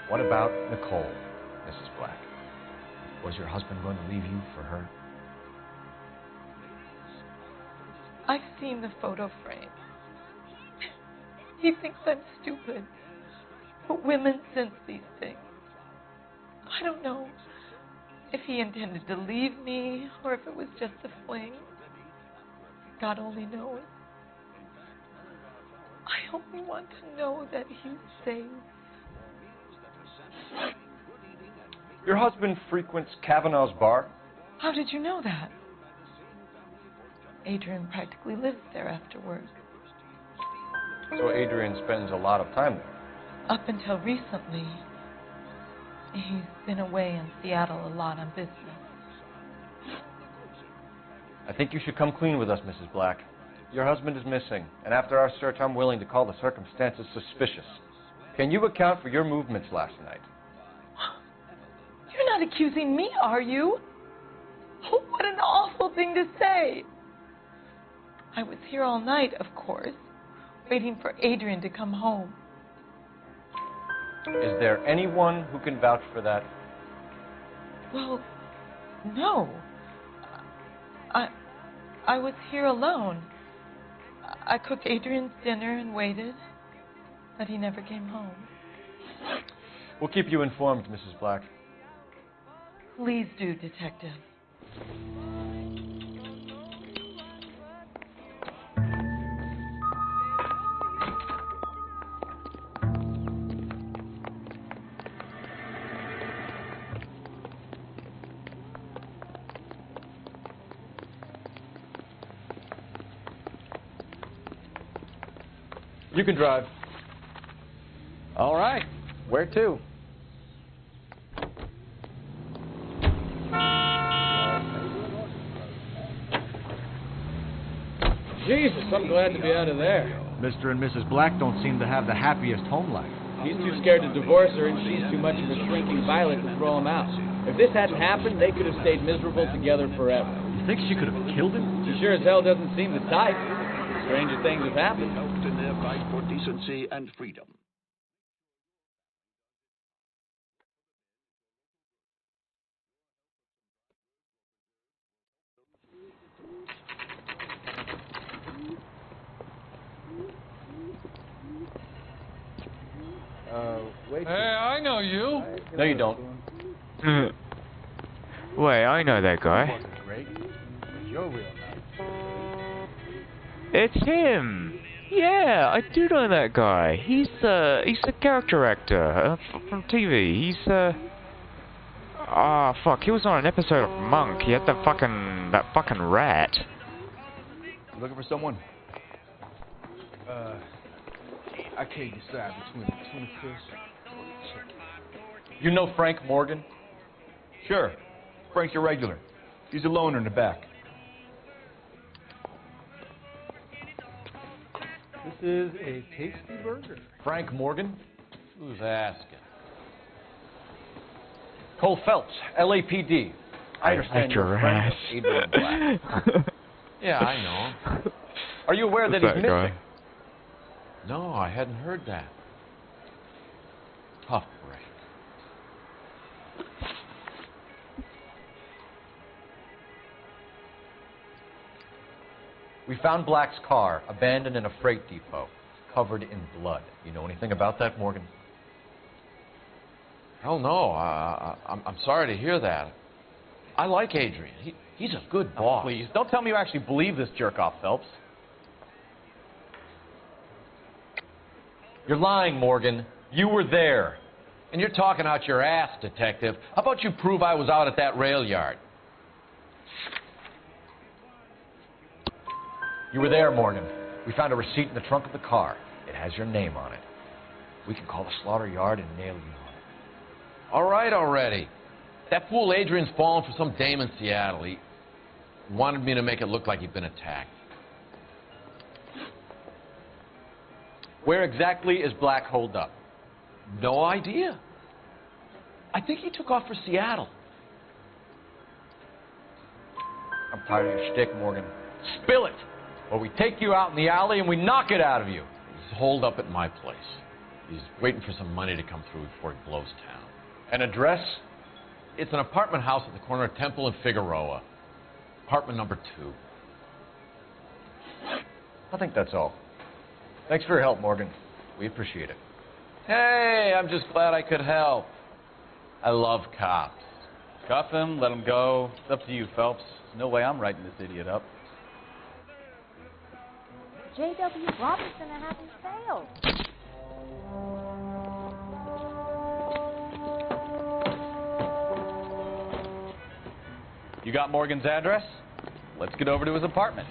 What about Nicole, Mrs. Black? Was your husband going to leave you for her? I've seen the photo frame. He thinks I'm stupid. But women sense these things. I don't know if he intended to leave me or if it was just a fling. God only knows. I only want to know that he's safe. Your husband frequents Kavanaugh's bar? How did you know that? Adrian practically lives there after work. So Adrian spends a lot of time there? Up until recently, he's been away in Seattle a lot on business. I think you should come clean with us, Mrs. Black. Your husband is missing, and after our search, I'm willing to call the circumstances suspicious. Can you account for your movements last night? You're not accusing me, are you? Oh, what an awful thing to say. I was here all night, of course, waiting for Adrian to come home. Is there anyone who can vouch for that? Well, no. I was here alone. I cooked Adrian's dinner and waited, but he never came home. We'll keep you informed, Mrs. Black. Please do, Detective. You can drive. All right. Where to? Jesus, I'm glad to be out of there. Mr. and Mrs. Black don't seem to have the happiest home life. He's too scared to divorce her, and she's too much of a shrinking violet to throw him out. If this hadn't happened, they could have stayed miserable together forever. You think she could have killed him? She sure as hell doesn't seem the type. Stranger things have happened. Helped in their fight for decency and freedom. Hey, I know you. No, you don't. Wait, I know that guy. Great. You're real nice. It's him! Yeah, I do know that guy. He's a character actor from TV. He's ah, fuck, he was on an episode of Monk. He had that fucking rat. You looking for someone? I can't decide between a tuna fish or a chicken. You know Frank Morgan? Sure. Frank's your regular. He's a loner in the back. This is a tasty burger. Frank Morgan? Who's asking? Cole Phelps, LAPD. I understand you're a friend of Adrian Black. Yeah, I know him. Are you aware that Who's he's that guy? missing? No, I hadn't heard that. Tough break. We found Black's car, abandoned in a freight depot, covered in blood. You know anything about that, Morgan? Hell no. I'm sorry to hear that. I like Adrian. He's a good boss. Please, don't tell me you actually believe this jerk-off, Phelps. You're lying, Morgan. You were there. And you're talking out your ass, detective. How about you prove I was out at that rail yard? You were there, Morgan. We found a receipt in the trunk of the car. It has your name on it. We can call the slaughter yard and nail you on it. All right already. That fool Adrian's fallen for some dame in Seattle. He wanted me to make it look like he'd been attacked. Where exactly is Black holed up? No idea. I think he took off for Seattle. I'm tired of your shtick, Morgan. Spill it, or we take you out in the alley and we knock it out of you. He's holed up at my place. He's waiting for some money to come through before he blows town. An address? It's an apartment house at the corner of Temple and Figueroa. Apartment number 2. I think that's all. Thanks for your help, Morgan. We appreciate it. Hey, I'm just glad I could help. I love cops. Cuff him, let him go. It's up to you, Phelps. There's no way I'm writing this idiot up. J.W. Robinson and having failed. You got Morgan's address? Let's get over to his apartment.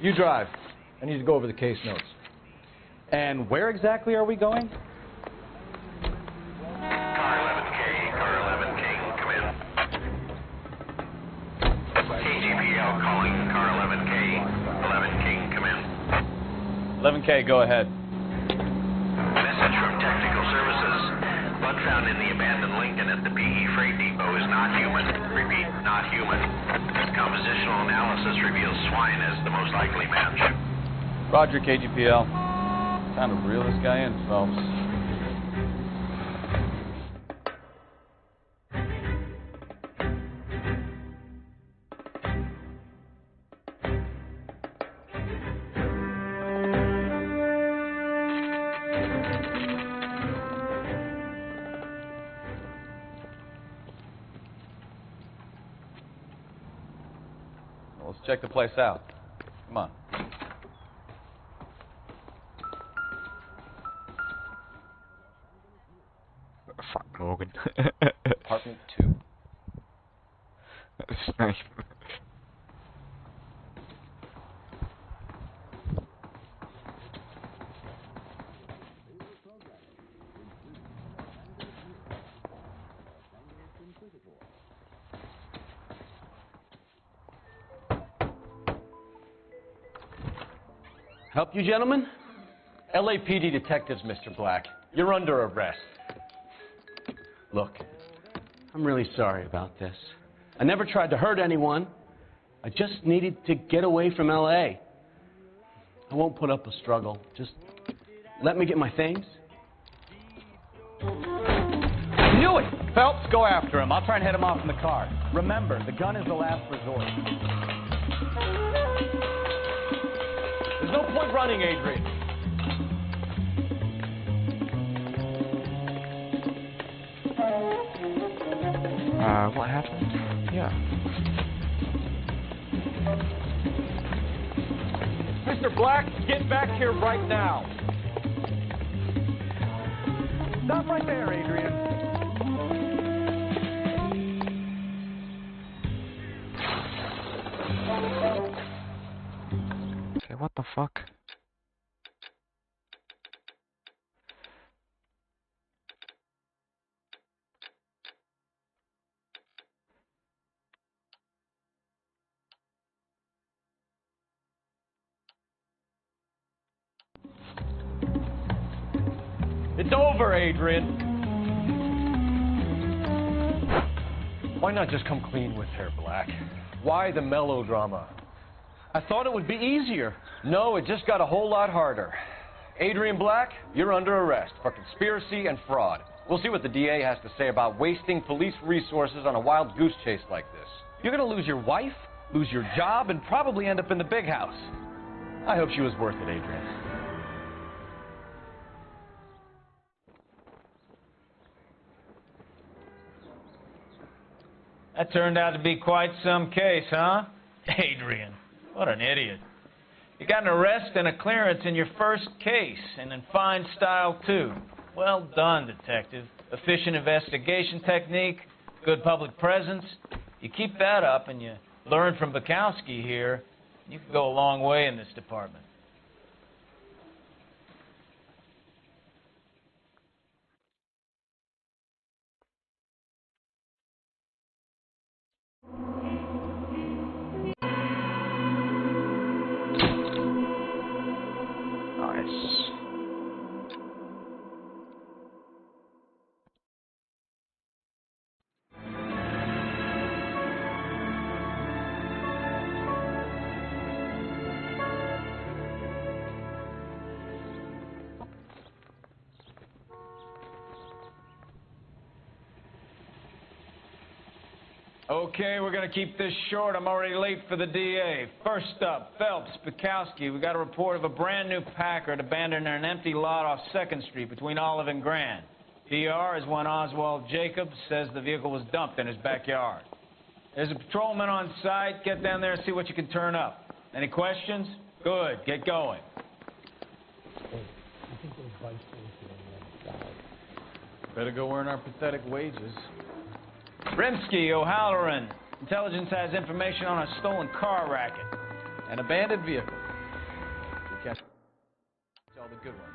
You drive. I need to go over the case notes. And where exactly are we going? Car 11K, come in. KGPL calling car 11K, 11K, come in. 11K, go ahead. Message from Technical Services. Blood found in the abandoned Lincoln at the PE Freight Depot is not human. Repeat, not human. Compositional analysis reveals swine as the most likely match. Roger, KGPL. Time to reel this guy in, Phelps. Well, let's check the place out. Come on. Fuck Morgan. Apartment 2. That's nice. Help you, gentlemen? LAPD detectives, Mr. Black. You're under arrest. Look, I'm really sorry about this. I never tried to hurt anyone. I just needed to get away from LA. I won't put up a struggle. Just let me get my things. Knew it! Phelps, go after him. I'll try and head him off in the car. Remember, the gun is the last resort. There's no point running, Adrian. What happened? Yeah. Mr. Black, get back here right now. Stop right there, Adrian. Okay, what the fuck? It's over, Adrian. Why not just come clean with her, Black? Why the melodrama? I thought it would be easier. No, it just got a whole lot harder. Adrian Black, you're under arrest for conspiracy and fraud. We'll see what the DA has to say about wasting police resources on a wild goose chase like this. You're gonna lose your wife, lose your job, and probably end up in the big house. I hope she was worth it, Adrian. That turned out to be quite some case, huh? Adrian, what an idiot. You got an arrest and a clearance in your first case, and in fine style, too. Well done, detective. Efficient investigation technique, good public presence. You keep that up and you learn from Bukowski here, you can go a long way in this department. Nice. Okay, we're going to keep this short. I'm already late for the DA. First up, Phelps, Bukowski. We got a report of a brand new Packard abandoned in an empty lot off 2nd Street between Olive and Grand. PR is one Oswald Jacobs says the vehicle was dumped in his backyard. There's a patrolman on site. Get down there and see what you can turn up. Any questions? Good. Get going. Better go earn our pathetic wages. Rimsky, O'Halloran. Intelligence has information on a stolen car racket. An abandoned vehicle. We catch all the good ones,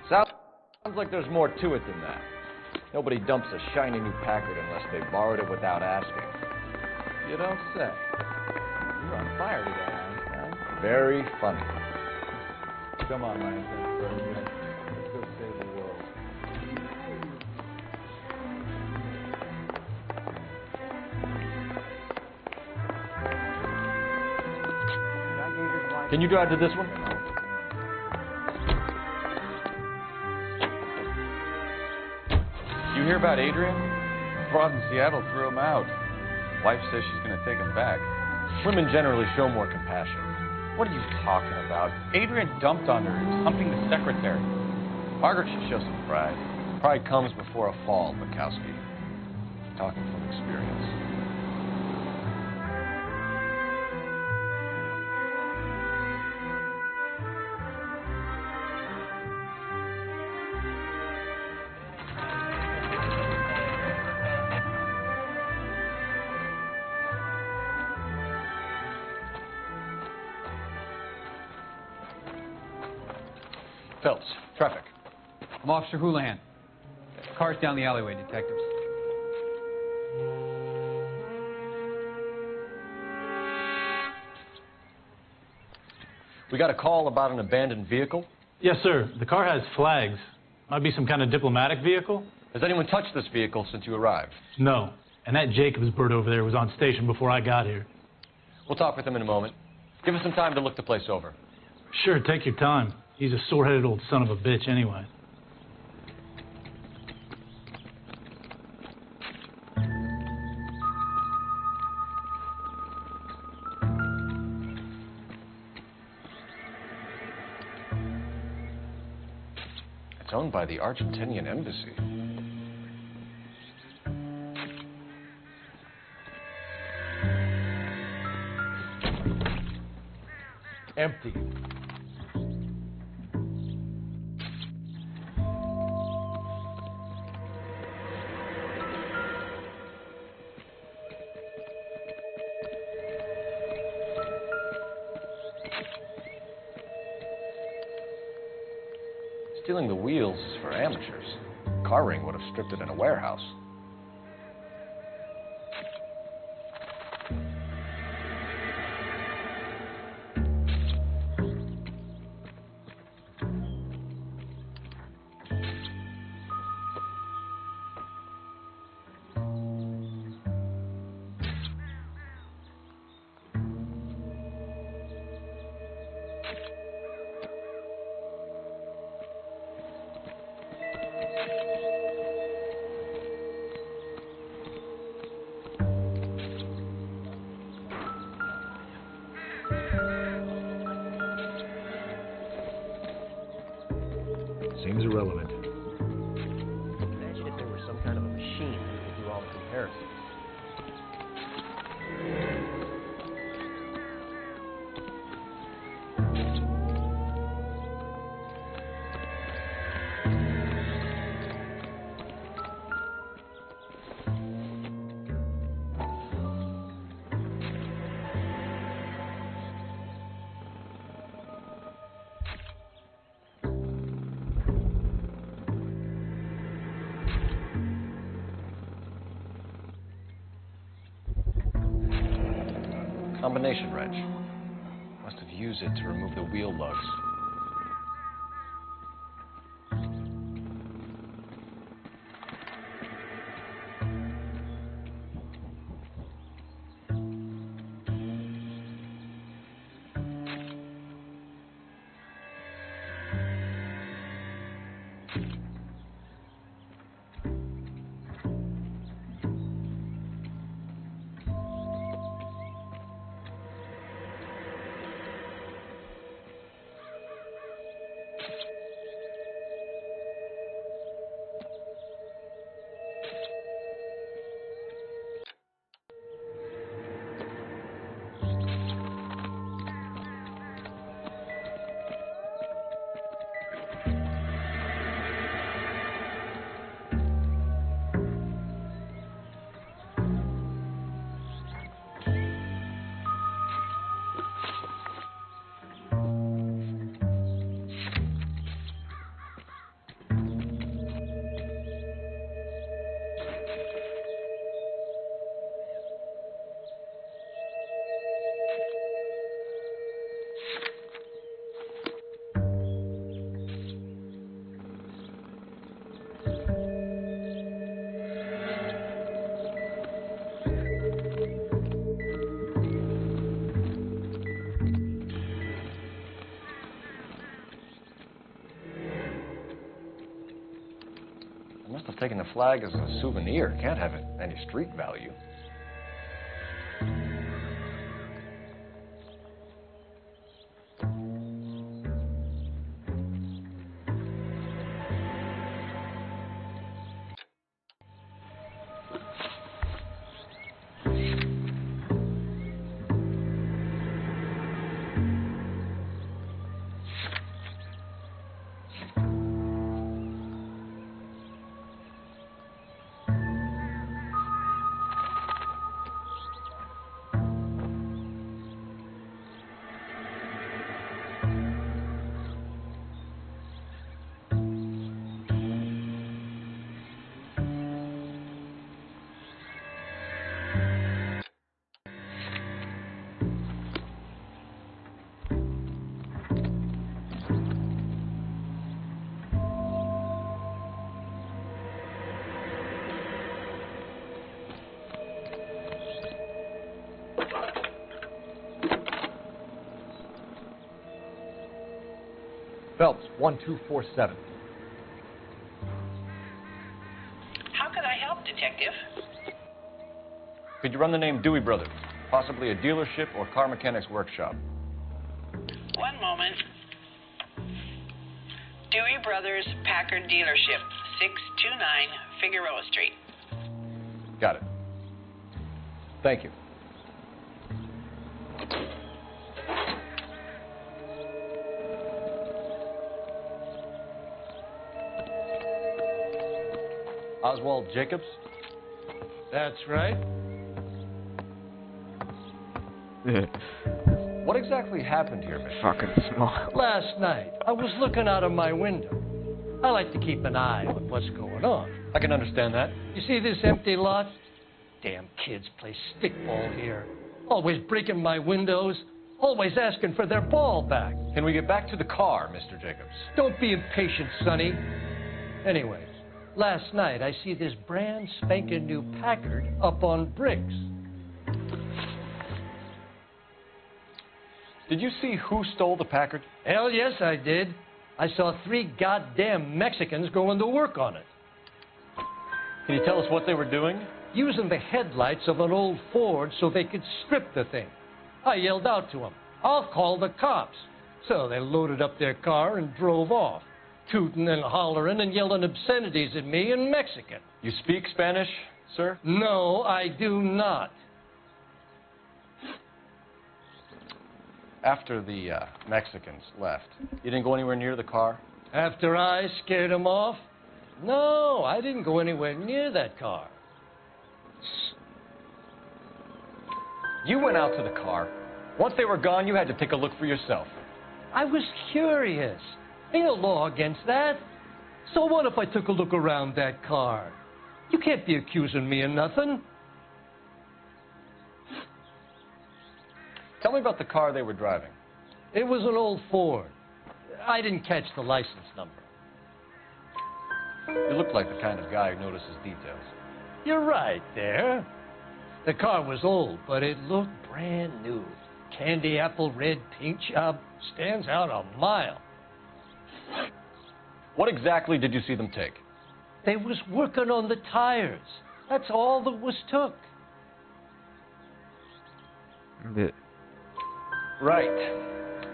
huh? Sounds like there's more to it than that. Nobody dumps a shiny new Packard unless they borrowed it without asking. You don't say. You're on fire today, Einstein. Very funny. Come on, Einstein, for a minute. Let's go save the world. Can you drive to this one? You hear about Adrian? Fraud in Seattle threw him out. Wife says she's going to take him back. Women generally show more compassion. What are you talking about? Adrian dumped on her. He was humping the secretary. Margaret should show some pride. Pride comes before a fall, Bukowski. Talking from experience. Phelps, traffic. I'm Officer Houlihan. Car's down the alleyway, detectives. We got a call about an abandoned vehicle. Yes, sir. The car has flags. Might be some kind of diplomatic vehicle. Has anyone touched this vehicle since you arrived? No. And that Jacobs bird over there was on station before I got here. We'll talk with him in a moment. Give us some time to look the place over. Sure, take your time. He's a sore-headed old son of a bitch anyway. It's owned by the Argentinian embassy. Empty. Stealing the wheels is for amateurs. Car ring would have stripped it in a warehouse. Seems irrelevant. Imagine if there were some kind of a machine that could do all the comparisons. Combination wrench. Must have used it to remove the wheel lugs. Must have taken the flag as a souvenir. Can't have it any street value. Phelps, 1247. How could I help, Detective? Could you run the name Dewey Brothers? Possibly a dealership or car mechanics workshop. One moment. Dewey Brothers Packard Dealership, 629 Figueroa Street. Got it. Thank you. Oswald Jacobs? That's right. What exactly happened here, Mr. Fucking small. Last night, I was looking out of my window. I like to keep an eye on what's going on. I can understand that. You see this empty lot? Damn kids play stickball here. Always breaking my windows. Always asking for their ball back. Can we get back to the car, Mr. Jacobs? Don't be impatient, Sonny. Anyways, last night I see this brand spanking new Packard up on bricks. Did you see who stole the Packard? Hell yes, I did. I saw 3 goddamn Mexicans going to work on it. Can you tell us what they were doing? Using the headlights of an old Ford so they could strip the thing. I yelled out to them, "I'll call the cops." So they loaded up their car and drove off, tooting and hollering and yelling obscenities at me in Mexican. You speak Spanish, sir? No, I do not. After the Mexicans left, you didn't go anywhere near the car? After I scared them off? No, I didn't go anywhere near that car. You went out to the car. Once they were gone, you had to take a look for yourself. I was curious. Ain't no law against that. So what if I took a look around that car? You can't be accusing me of nothing. Tell me about the car they were driving. It was an old Ford. I didn't catch the license number. You look like the kind of guy who notices details. You're right there. The car was old, but it looked brand new. Candy apple red paint job stands out a mile. What exactly did you see them take? They was working on the tires. That's all that was took. Right.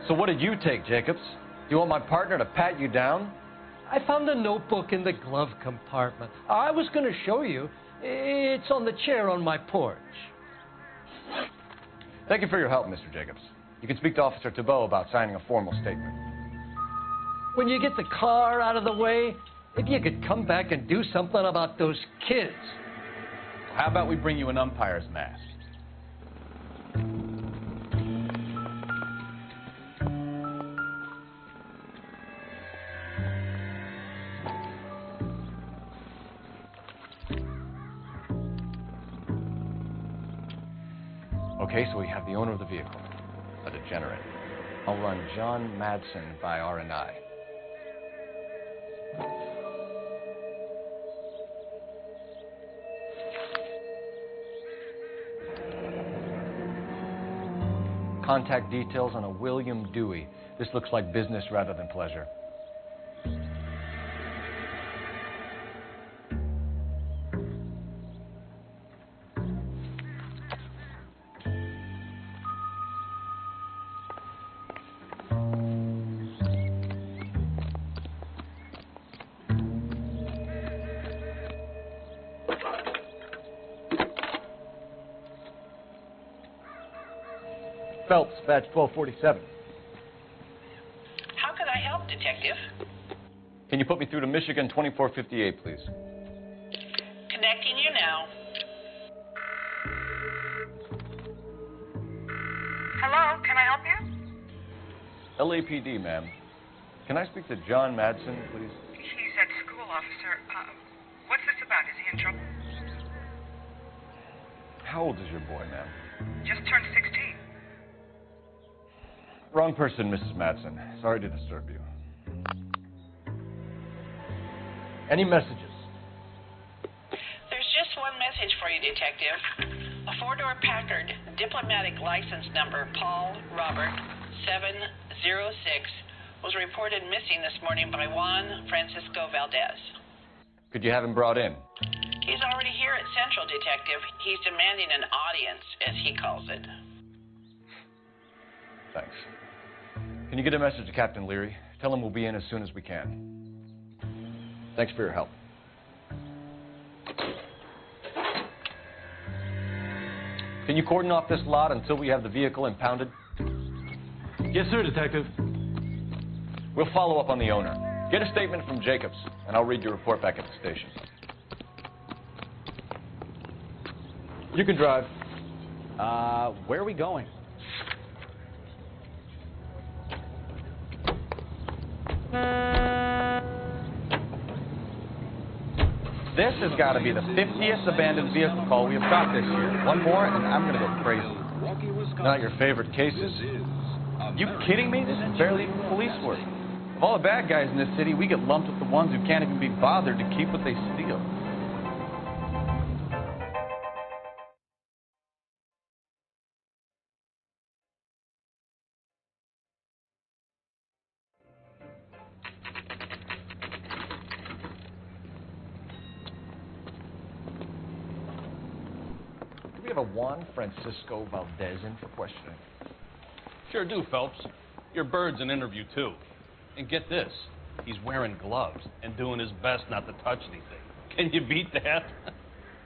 So what did you take, Jacobs? Do you want my partner to pat you down? I found a notebook in the glove compartment. I was going to show you. It's on the chair on my porch. Thank you for your help, Mr. Jacobs. You can speak to Officer Thibault about signing a formal statement. When you get the car out of the way, if you could come back and do something about those kids. How about we bring you an umpire's mask? Okay, so we have the owner of the vehicle, a degenerate. I'll run John Madsen by R&I. Contact details on a William Dewey. This looks like business rather than pleasure. Phelps, badge 1247. How could I help, Detective? Can you put me through to Michigan 2458, please? Connecting you now. Hello, can I help you? LAPD, ma'am. Can I speak to John Madsen, please? He's at school, officer. What's this about? Is he in trouble? How old is your boy, ma'am? Just turned 16. Wrong person, Mrs. Madsen. Sorry to disturb you. Any messages? There's just one message for you, Detective. A 4-door Packard, diplomatic license number Paul Robert 706 was reported missing this morning by Juan Francisco Valdez. Could you have him brought in? He's already here at Central, Detective. He's demanding an audience, as he calls it. Thanks. Can you get a message to Captain Leary? Tell him we'll be in as soon as we can. Thanks for your help. Can you cordon off this lot until we have the vehicle impounded? Yes, sir, Detective. We'll follow up on the owner. Get a statement from Jacobs, and I'll read your report back at the station. You can drive. Where are we going? This has got to be the 50th abandoned vehicle call we have got this year. One more, and I'm going to go crazy. Not your favorite cases? You kidding me? This is barely even police work. Of all the bad guys in this city, we get lumped with the ones who can't even be bothered to keep what they steal. Do we have a Juan Francisco Valdez in for questioning? Sure do, Phelps. Your bird's an interview, too. And get this, he's wearing gloves and doing his best not to touch anything. Can you beat that?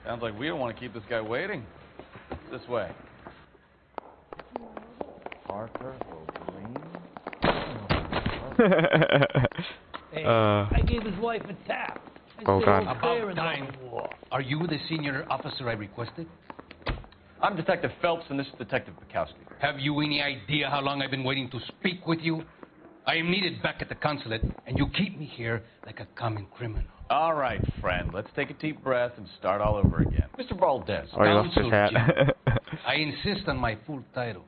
Sounds like we don't want to keep this guy waiting. This way. Parker O'Brien. Hey, I gave his wife a tap. Well done. About time. Are you the senior officer I requested? I'm Detective Phelps, and this is Detective Bukowski. Have you any idea how long I've been waiting to speak with you? I am needed back at the consulate, and you keep me here like a common criminal. All right, friend. Let's take a deep breath and start all over again. Mr. Valdez. Oh, he lost his hat. I insist on my full title.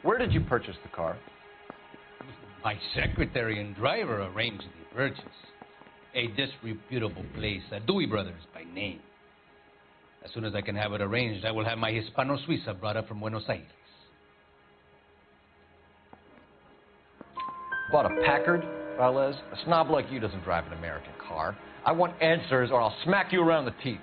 Where did you purchase the car? My secretary and driver arranged the purchase. A disreputable place, Dewey Brothers by name. As soon as I can have it arranged, I will have my Hispano Suiza brought up from Buenos Aires. Bought a Packard, Valdez? A snob like you doesn't drive an American car. I want answers or I'll smack you around the teeth.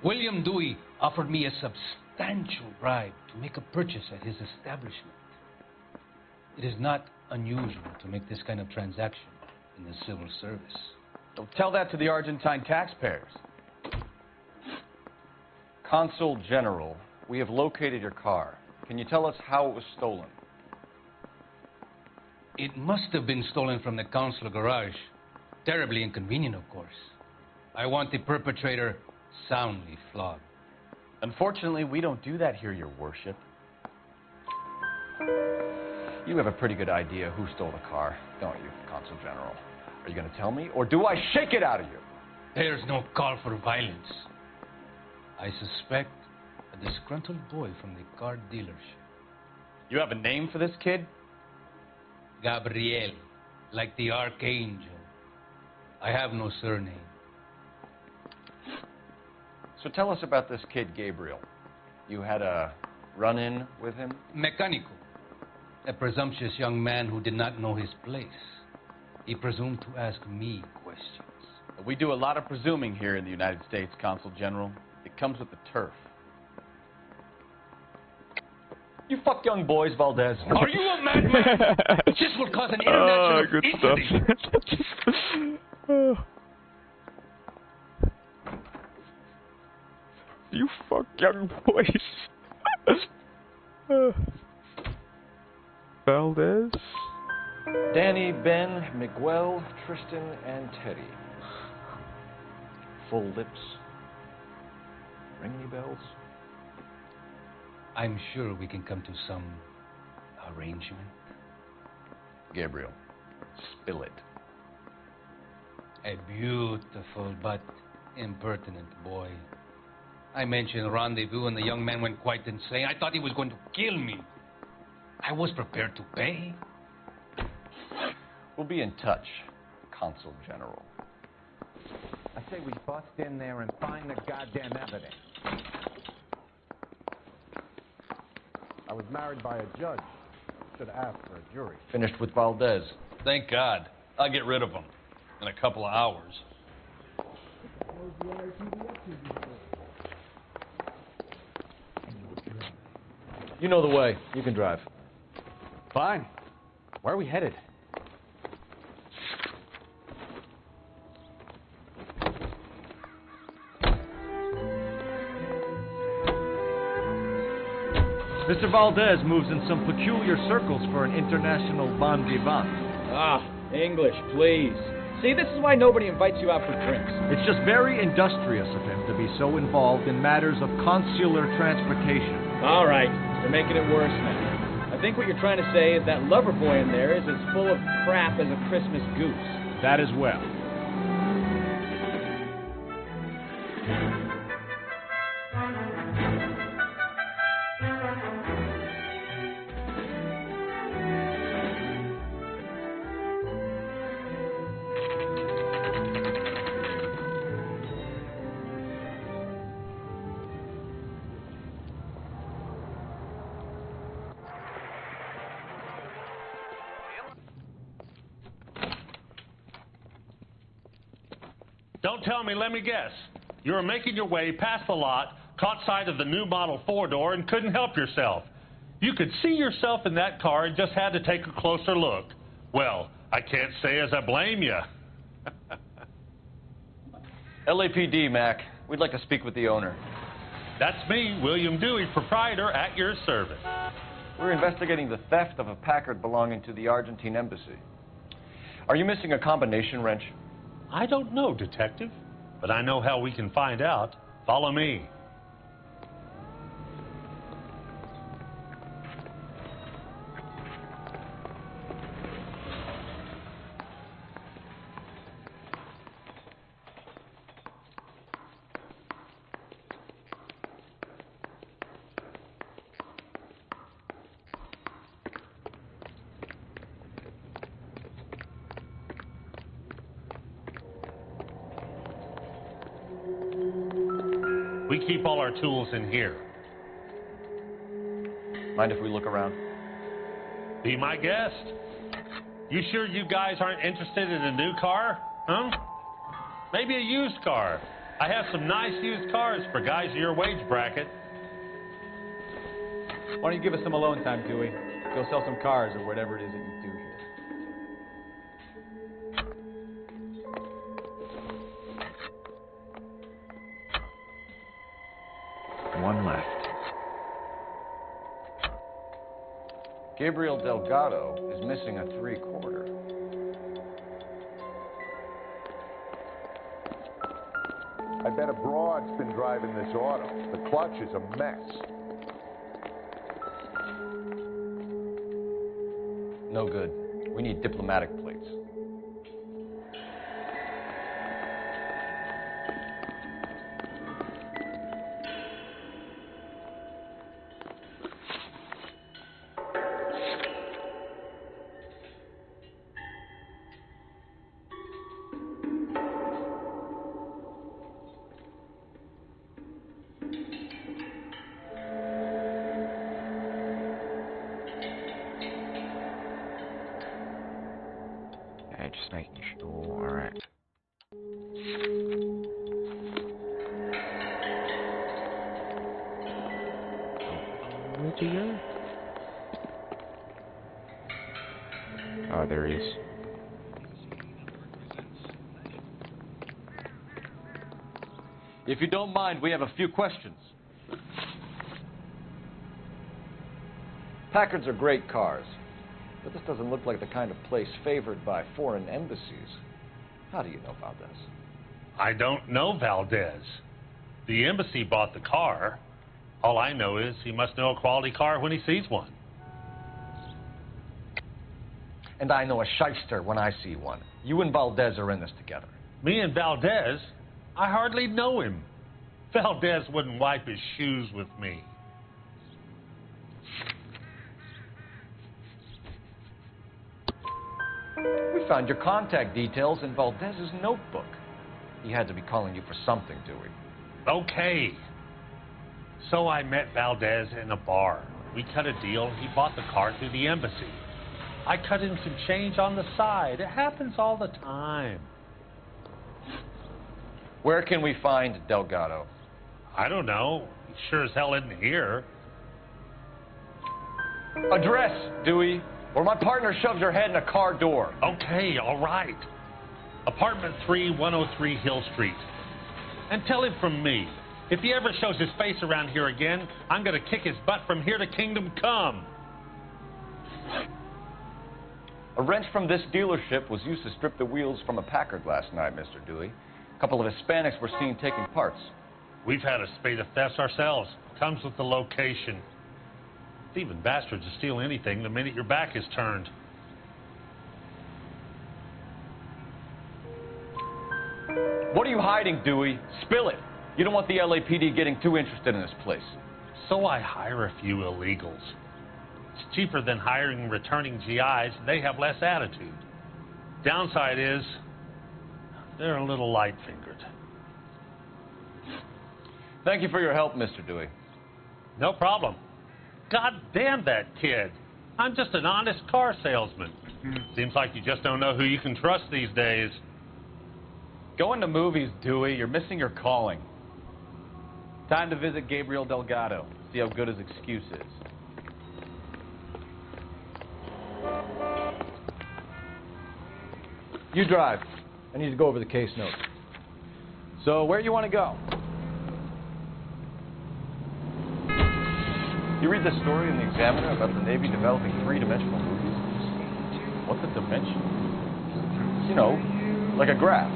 William Dewey offered me a substantial bribe to make a purchase at his establishment. It is not unusual to make this kind of transaction in the civil service. Don't tell that to the Argentine taxpayers. Consul General, we have located your car. Can you tell us how it was stolen? It must have been stolen from the consular garage. Terribly inconvenient, of course. I want the perpetrator soundly flogged. Unfortunately, we don't do that here, Your Worship. You have a pretty good idea who stole the car, don't you, Consul General? Are you going to tell me, or do I shake it out of you? There's no call for violence. I suspect a disgruntled boy from the car dealership. You have a name for this kid? Gabriel, like the archangel. I have no surname. So tell us about this kid, Gabriel. You had a run-in with him? Mecánico. A presumptuous young man who did not know his place. He presumed to ask me questions. We do a lot of presuming here in the United States, Consul General. It comes with the turf. You fuck young boys, Valdez. Are you a madman? This will cause an international good incident. stuff. You fuck young boys. Valdez? Danny, Ben, Miguel, Tristan, and Teddy. Full lips. Ring any bells? I'm sure we can come to some arrangement. Gabriel, spill it. A beautiful but impertinent boy. I mentioned rendezvous and the young man went quite insane. I thought he was going to kill me. I was prepared to pay. We'll be in touch, Consul General. I say we bust in there and find the goddamn evidence. I was married by a judge. Should ask for a jury. Finished with Valdez. Thank God. I'll get rid of him in a couple of hours. You know the way. You can drive. Fine. Where are we headed? Mr. Valdez moves in some peculiar circles for an international bon vivant. Ah, English, please. See, this is why nobody invites you out for drinks. It's just very industrious of him to be so involved in matters of consular transportation. All right, you're making it worse now. I think what you're trying to say is that lover boy in there is as full of crap as a Christmas goose. That as well. Don't tell me, let me guess. You were making your way past the lot, caught sight of the new model four-door, and couldn't help yourself. You could see yourself in that car and just had to take a closer look. Well, I can't say as I blame you. LAPD, Mac. We'd like to speak with the owner. That's me, William Dewey, proprietor, at your service. We're investigating the theft of a Packard belonging to the Argentine embassy. Are you missing a combination wrench? I don't know, Detective, but I know how we can find out. Follow me. We keep all our tools in here. Mind if we look around? Be my guest. You sure you guys aren't interested in a new car? Huh? Maybe a used car. I have some nice used cars for guys of your wage bracket. Why don't you give us some alone time, Dewey? Go sell some cars or whatever it is that you do here. One left. Gabriel Delgado is missing a 3/4. I bet a broad's been driving this auto. The clutch is a mess. No good. We need diplomatic plates. Yeah, just making sure. Alright. Where'd he go? Oh, there he is. If you don't mind, we have a few questions. Packards are great cars, but this doesn't look like the kind of place favored by foreign embassies. How do you know Valdez? I don't know Valdez. The embassy bought the car. All I know is he must know a quality car when he sees one. And I know a shyster when I see one. You and Valdez are in this together. Me and Valdez? I hardly know him. Valdez wouldn't wipe his shoes with me. We found your contact details in Valdez's notebook. He had to be calling you for something, Dewey. Okay. So I met Valdez in a bar. We cut a deal, he bought the car through the embassy. I cut him some change on the side. It happens all the time. Where can we find Delgado? I don't know. He sure as hell isn't here. Address, Dewey, or my partner shoves her head in a car door. Okay, all right. Apartment 3, 103 Hill Street. And tell him from me, if he ever shows his face around here again, I'm gonna kick his butt from here to Kingdom Come. A wrench from this dealership was used to strip the wheels from a Packard last night, Mr. Dewey. A couple of Hispanics were seen taking parts. We've had a spate of thefts ourselves. Comes with the location. Thieving bastards will steal anything the minute your back is turned. What are you hiding, Dewey? Spill it. You don't want the LAPD getting too interested in this place. So I hire a few illegals. It's cheaper than hiring returning GIs. They have less attitude. Downside is, they're a little light-fingered. Thank you for your help, Mr. Dewey. No problem. God damn that kid. I'm just an honest car salesman. Seems like you just don't know who you can trust these days. Going to movies, Dewey. You're missing your calling. Time to visit Gabriel Delgado. See how good his excuse is. You drive. I need to go over the case notes. So, where do you want to go? You read the story in the Examiner about the Navy developing three-dimensional movies? What's a dimension? You know, like a graph.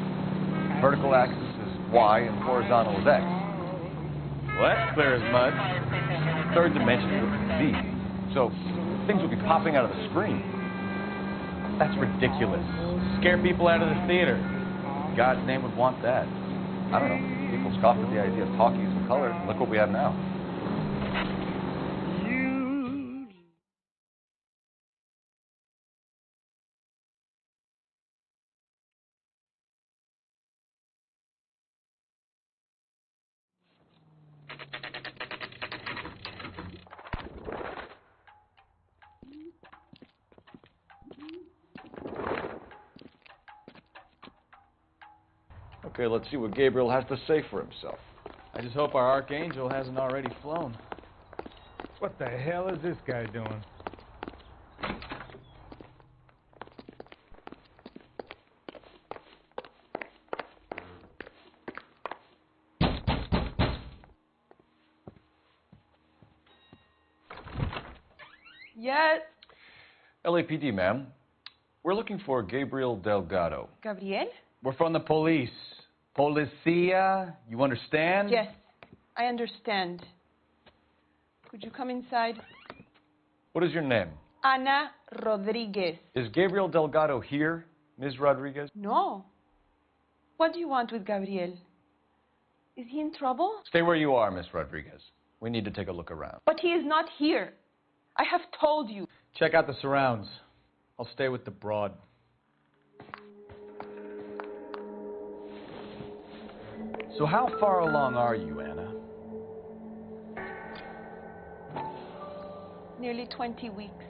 Vertical axis is Y and horizontal is X. Well, that's clear as mud. Third dimension would be Z. So, things would be popping out of the screen. That's ridiculous. Scare people out of the theater. God's name would want that. I don't know. People scoffed at the idea of talkies in color. Look what we have now. Okay, let's see what Gabriel has to say for himself. I just hope our Archangel hasn't already flown. What the hell is this guy doing? Yes. LAPD, ma'am. We're looking for Gabriel Delgado. Gabriel? We're from the police. Policia, you understand? Yes, I understand. Could you come inside? What is your name? Ana Rodriguez. Is Gabriel Delgado here, Ms. Rodriguez? No. What do you want with Gabriel? Is he in trouble? Stay where you are, Ms. Rodriguez. We need to take a look around. But he is not here. I have told you. Check out the surrounds. I'll stay with the broad. So how far along are you, Anna? Nearly 20 weeks.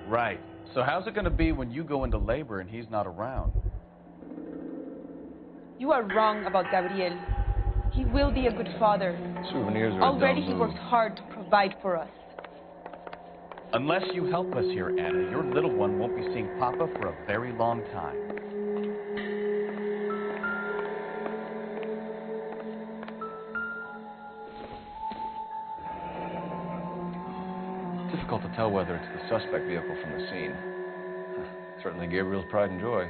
Right. So how's it going to be when you go into labor and he's not around? You are wrong about Gabriel. He will be a good father. Souvenirs are already he worked hard to provide for us. Unless you help us here, Anna, your little one won't be seeing Papa for a very long time. Difficult to tell whether it's the suspect vehicle from the scene. Certainly Gabriel's pride and joy.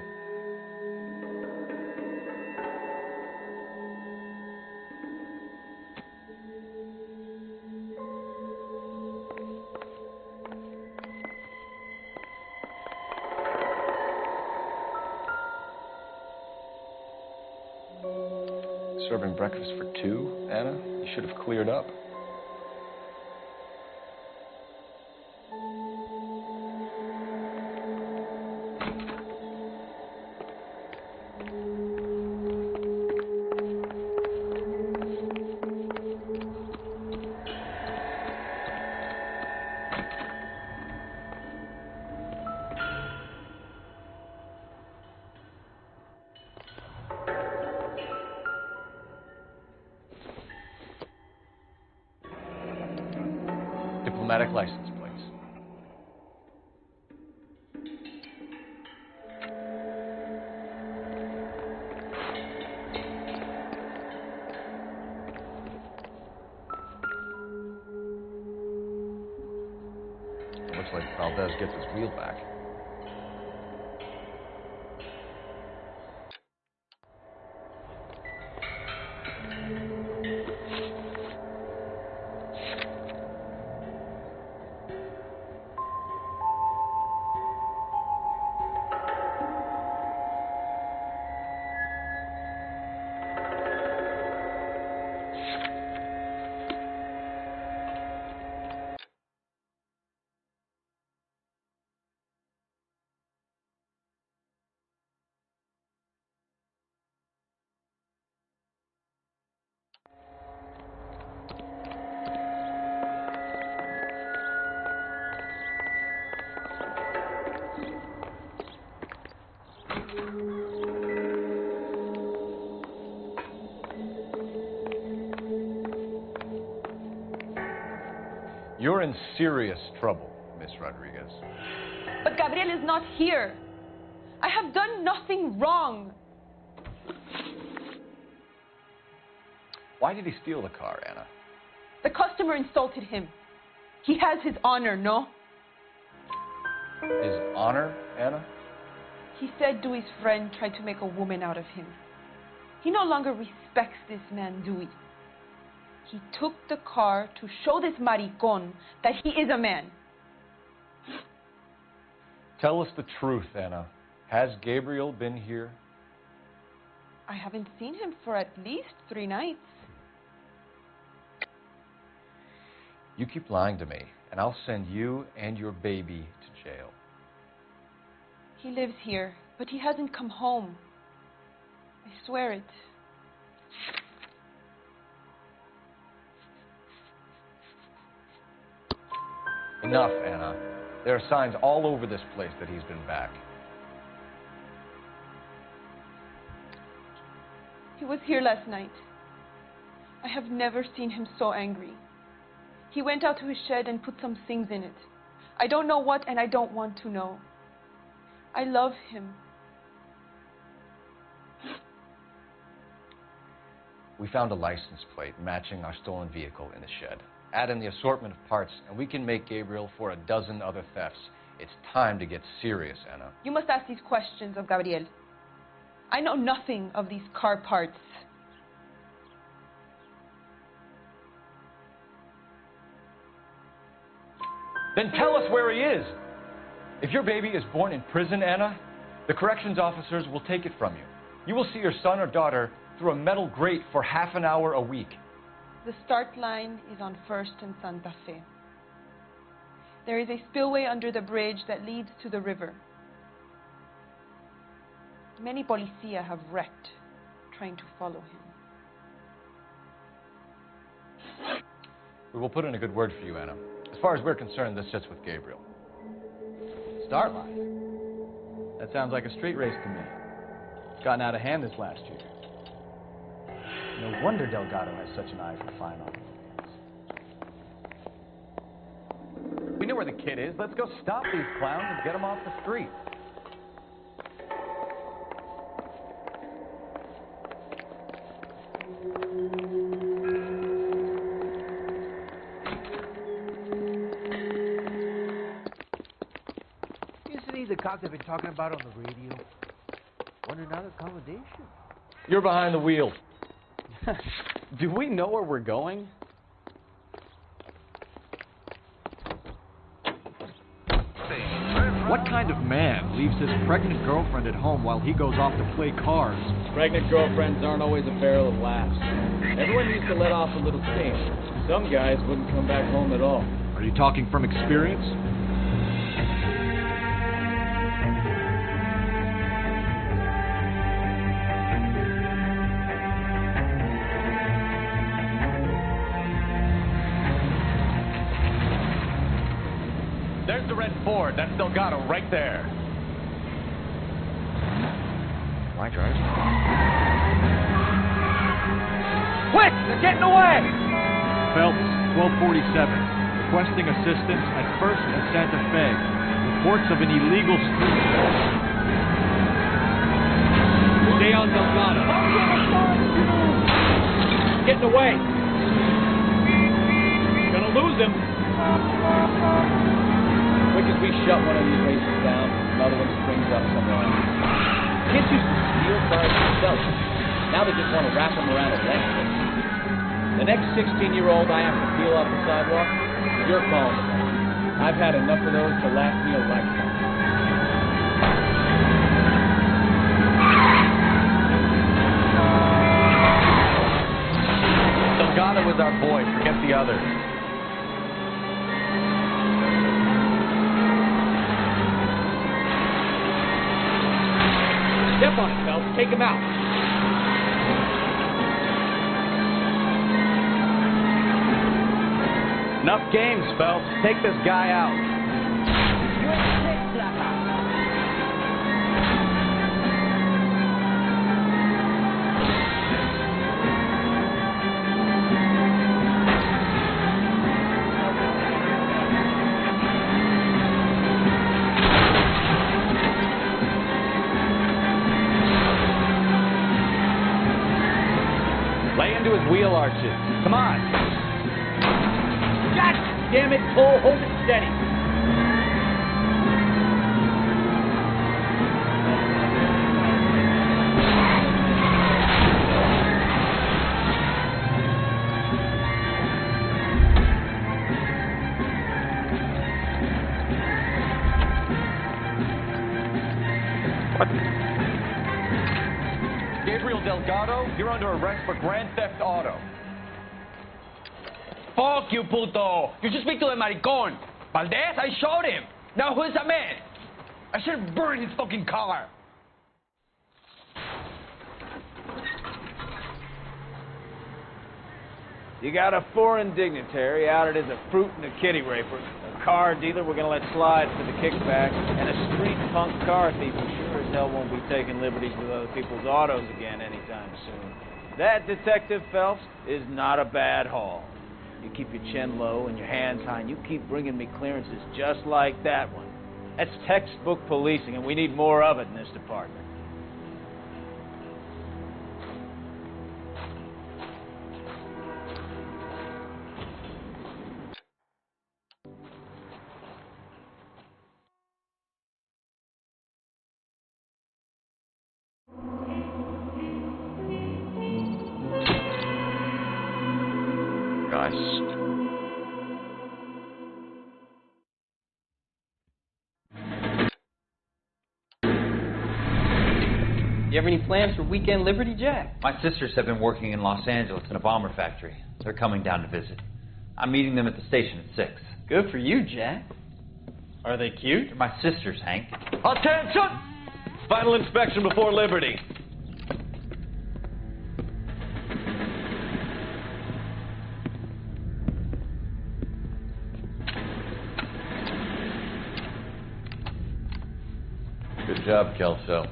Serving breakfast for two, Anna? You should have cleared up. automatic license plates. Looks like Valdez gets his wheel back. You're in serious trouble, Miss Rodriguez. But Gabriel is not here. I have done nothing wrong. Why did he steal the car, Anna? The customer insulted him. He has his honor, no? His honor, Anna? He said Dewey's friend tried to make a woman out of him. He no longer respects this man, Dewey. He took the car to show this maricon that he is a man. Tell us the truth, Anna. Has Gabriel been here? I haven't seen him for at least 3 nights. You keep lying to me, and I'll send you and your baby to jail. He lives here, but he hasn't come home. I swear it. Enough, Anna. There are signs all over this place that he's been back. He was here last night. I have never seen him so angry. He went out to his shed and put some things in it. I don't know what, and I don't want to know. I love him. We found a license plate matching our stolen vehicle in the shed. Add in the assortment of parts, and we can make Gabriel for a dozen other thefts. It's time to get serious, Anna. You must ask these questions of Gabriel. I know nothing of these car parts. Then tell us where he is. If your baby is born in prison, Anna, the corrections officers will take it from you. You will see your son or daughter through a metal grate for half an hour a week. The start line is on 1st and Santa Fe. There is a spillway under the bridge that leads to the river. Many policia have wrecked trying to follow him. We will put in a good word for you, Anna. As far as we're concerned, this sits with Gabriel. Start line? That sounds like a street race to me. It's gotten out of hand this last year. No wonder Delgado has such an eye for fine automobiles. We know where the kid is. Let's go stop these clowns and get them off the street. Isn't he the cop they've been talking about on the radio? Want another accommodation? You're behind the wheel. Do we know where we're going? What kind of man leaves his pregnant girlfriend at home while he goes off to play cards? Pregnant girlfriends aren't always a barrel of laughs. Everyone used to let off a little steam. Some guys wouldn't come back home at all. Are you talking from experience? There's the red Ford. That's Delgado right there. Why drive? Quick! They're getting away! Phelps, 1247. requesting assistance at First and Santa Fe. Reports of an illegal street fight. Stay on Delgado. Getting away. Gonna lose him. Quick as we shut one of these races down, another one springs up somewhere else. Kids used to steal cars themselves. Now they just want to wrap them around a leg. The next 16-year-old I have to peel off the sidewalk, you're calling it. I've had enough of those to last me a lifetime. Delgado is our boy. Forget the others. Step on it, Phelps. Take him out. Enough games, Phelps. Take this guy out. Lay into his wheel arches. Come on. God damn it, Cole. Hold it steady. Gabriel Delgado, you're under arrest for Grand Theft Auto. Fuck you, puto! You should speak to the maricon. Valdez, I shot him. Now who's the man? I should burn his fucking car. You got a foreign dignitary outed as a fruit and a kitty raper, a car dealer we're gonna let slide for the kickback, and a street punk car thief who sure as hell won't be taking liberties with other people's autos again anytime soon. That, Detective Phelps, is not a bad haul. You keep your chin low and your hands high, and you keep bringing me clearances just like that one. That's textbook policing, and we need more of it in this department. You have any plans for weekend Liberty, Jack? My sisters have been working in Los Angeles in a bomber factory. They're coming down to visit. I'm meeting them at the station at 6. Good for you, Jack. Are they cute? They're my sisters, Hank. Attention! Final inspection before Liberty. Good job, Kelso.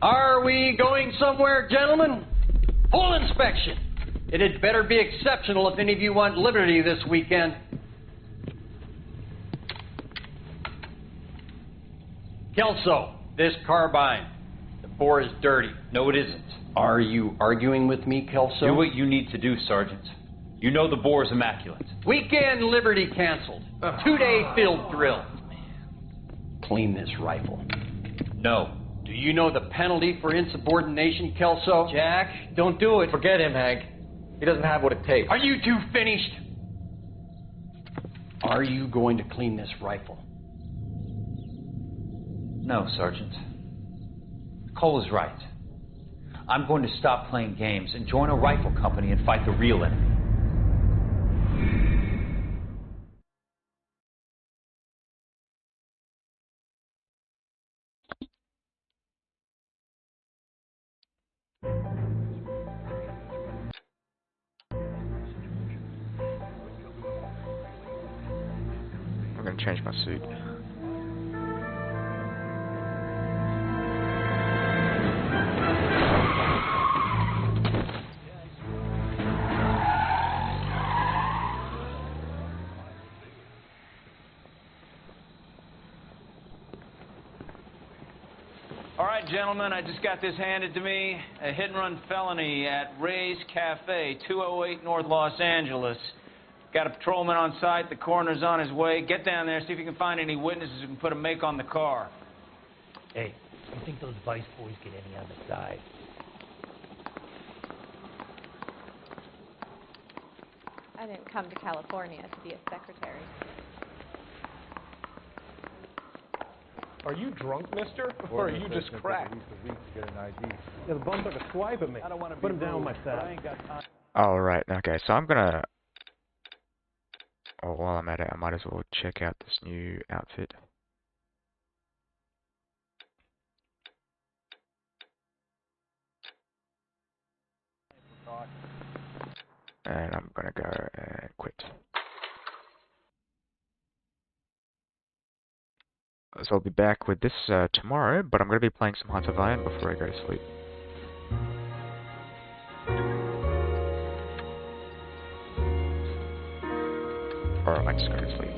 Are we going somewhere, gentlemen? Full inspection. It had better be exceptional if any of you want liberty this weekend. Kelso, this carbine. The bore is dirty. No, it isn't. Are you arguing with me, Kelso? Do what you need to do, Sergeant. You know the bore is immaculate. Weekend Liberty canceled. 2-day field drill. Clean this rifle. No. Do you know the penalty for insubordination, Kelso? Jack, don't do it. Forget him, Hank. He doesn't have what it takes. Are you two finished? Are you going to clean this rifle? No, Sergeant. Cole is right. I'm going to stop playing games and join a rifle company and fight the real enemy. I'm gonna change my suit. All right, gentlemen, I just got this handed to me. A hit-and-run felony at Ray's Cafe, 208 North Los Angeles. Got a patrolman on site. The coroner's on his way. Get down there, see if you can find any witnesses who can put a make on the car. Hey, you think those Vice boys get any on the side? I didn't come to California to be a secretary. Are you drunk, mister? Or are you just cracked? Yeah, the bum took a swipe at me. I don't want to put him down with my side. Alright, okay, so I'm gonna... Oh, while I'm at it, I might as well check out this new outfit. And I'm gonna go and quit. So I'll be back with this tomorrow, but I'm gonna be playing some Hearts of Iron before I go to sleep. Or I might just go to sleep.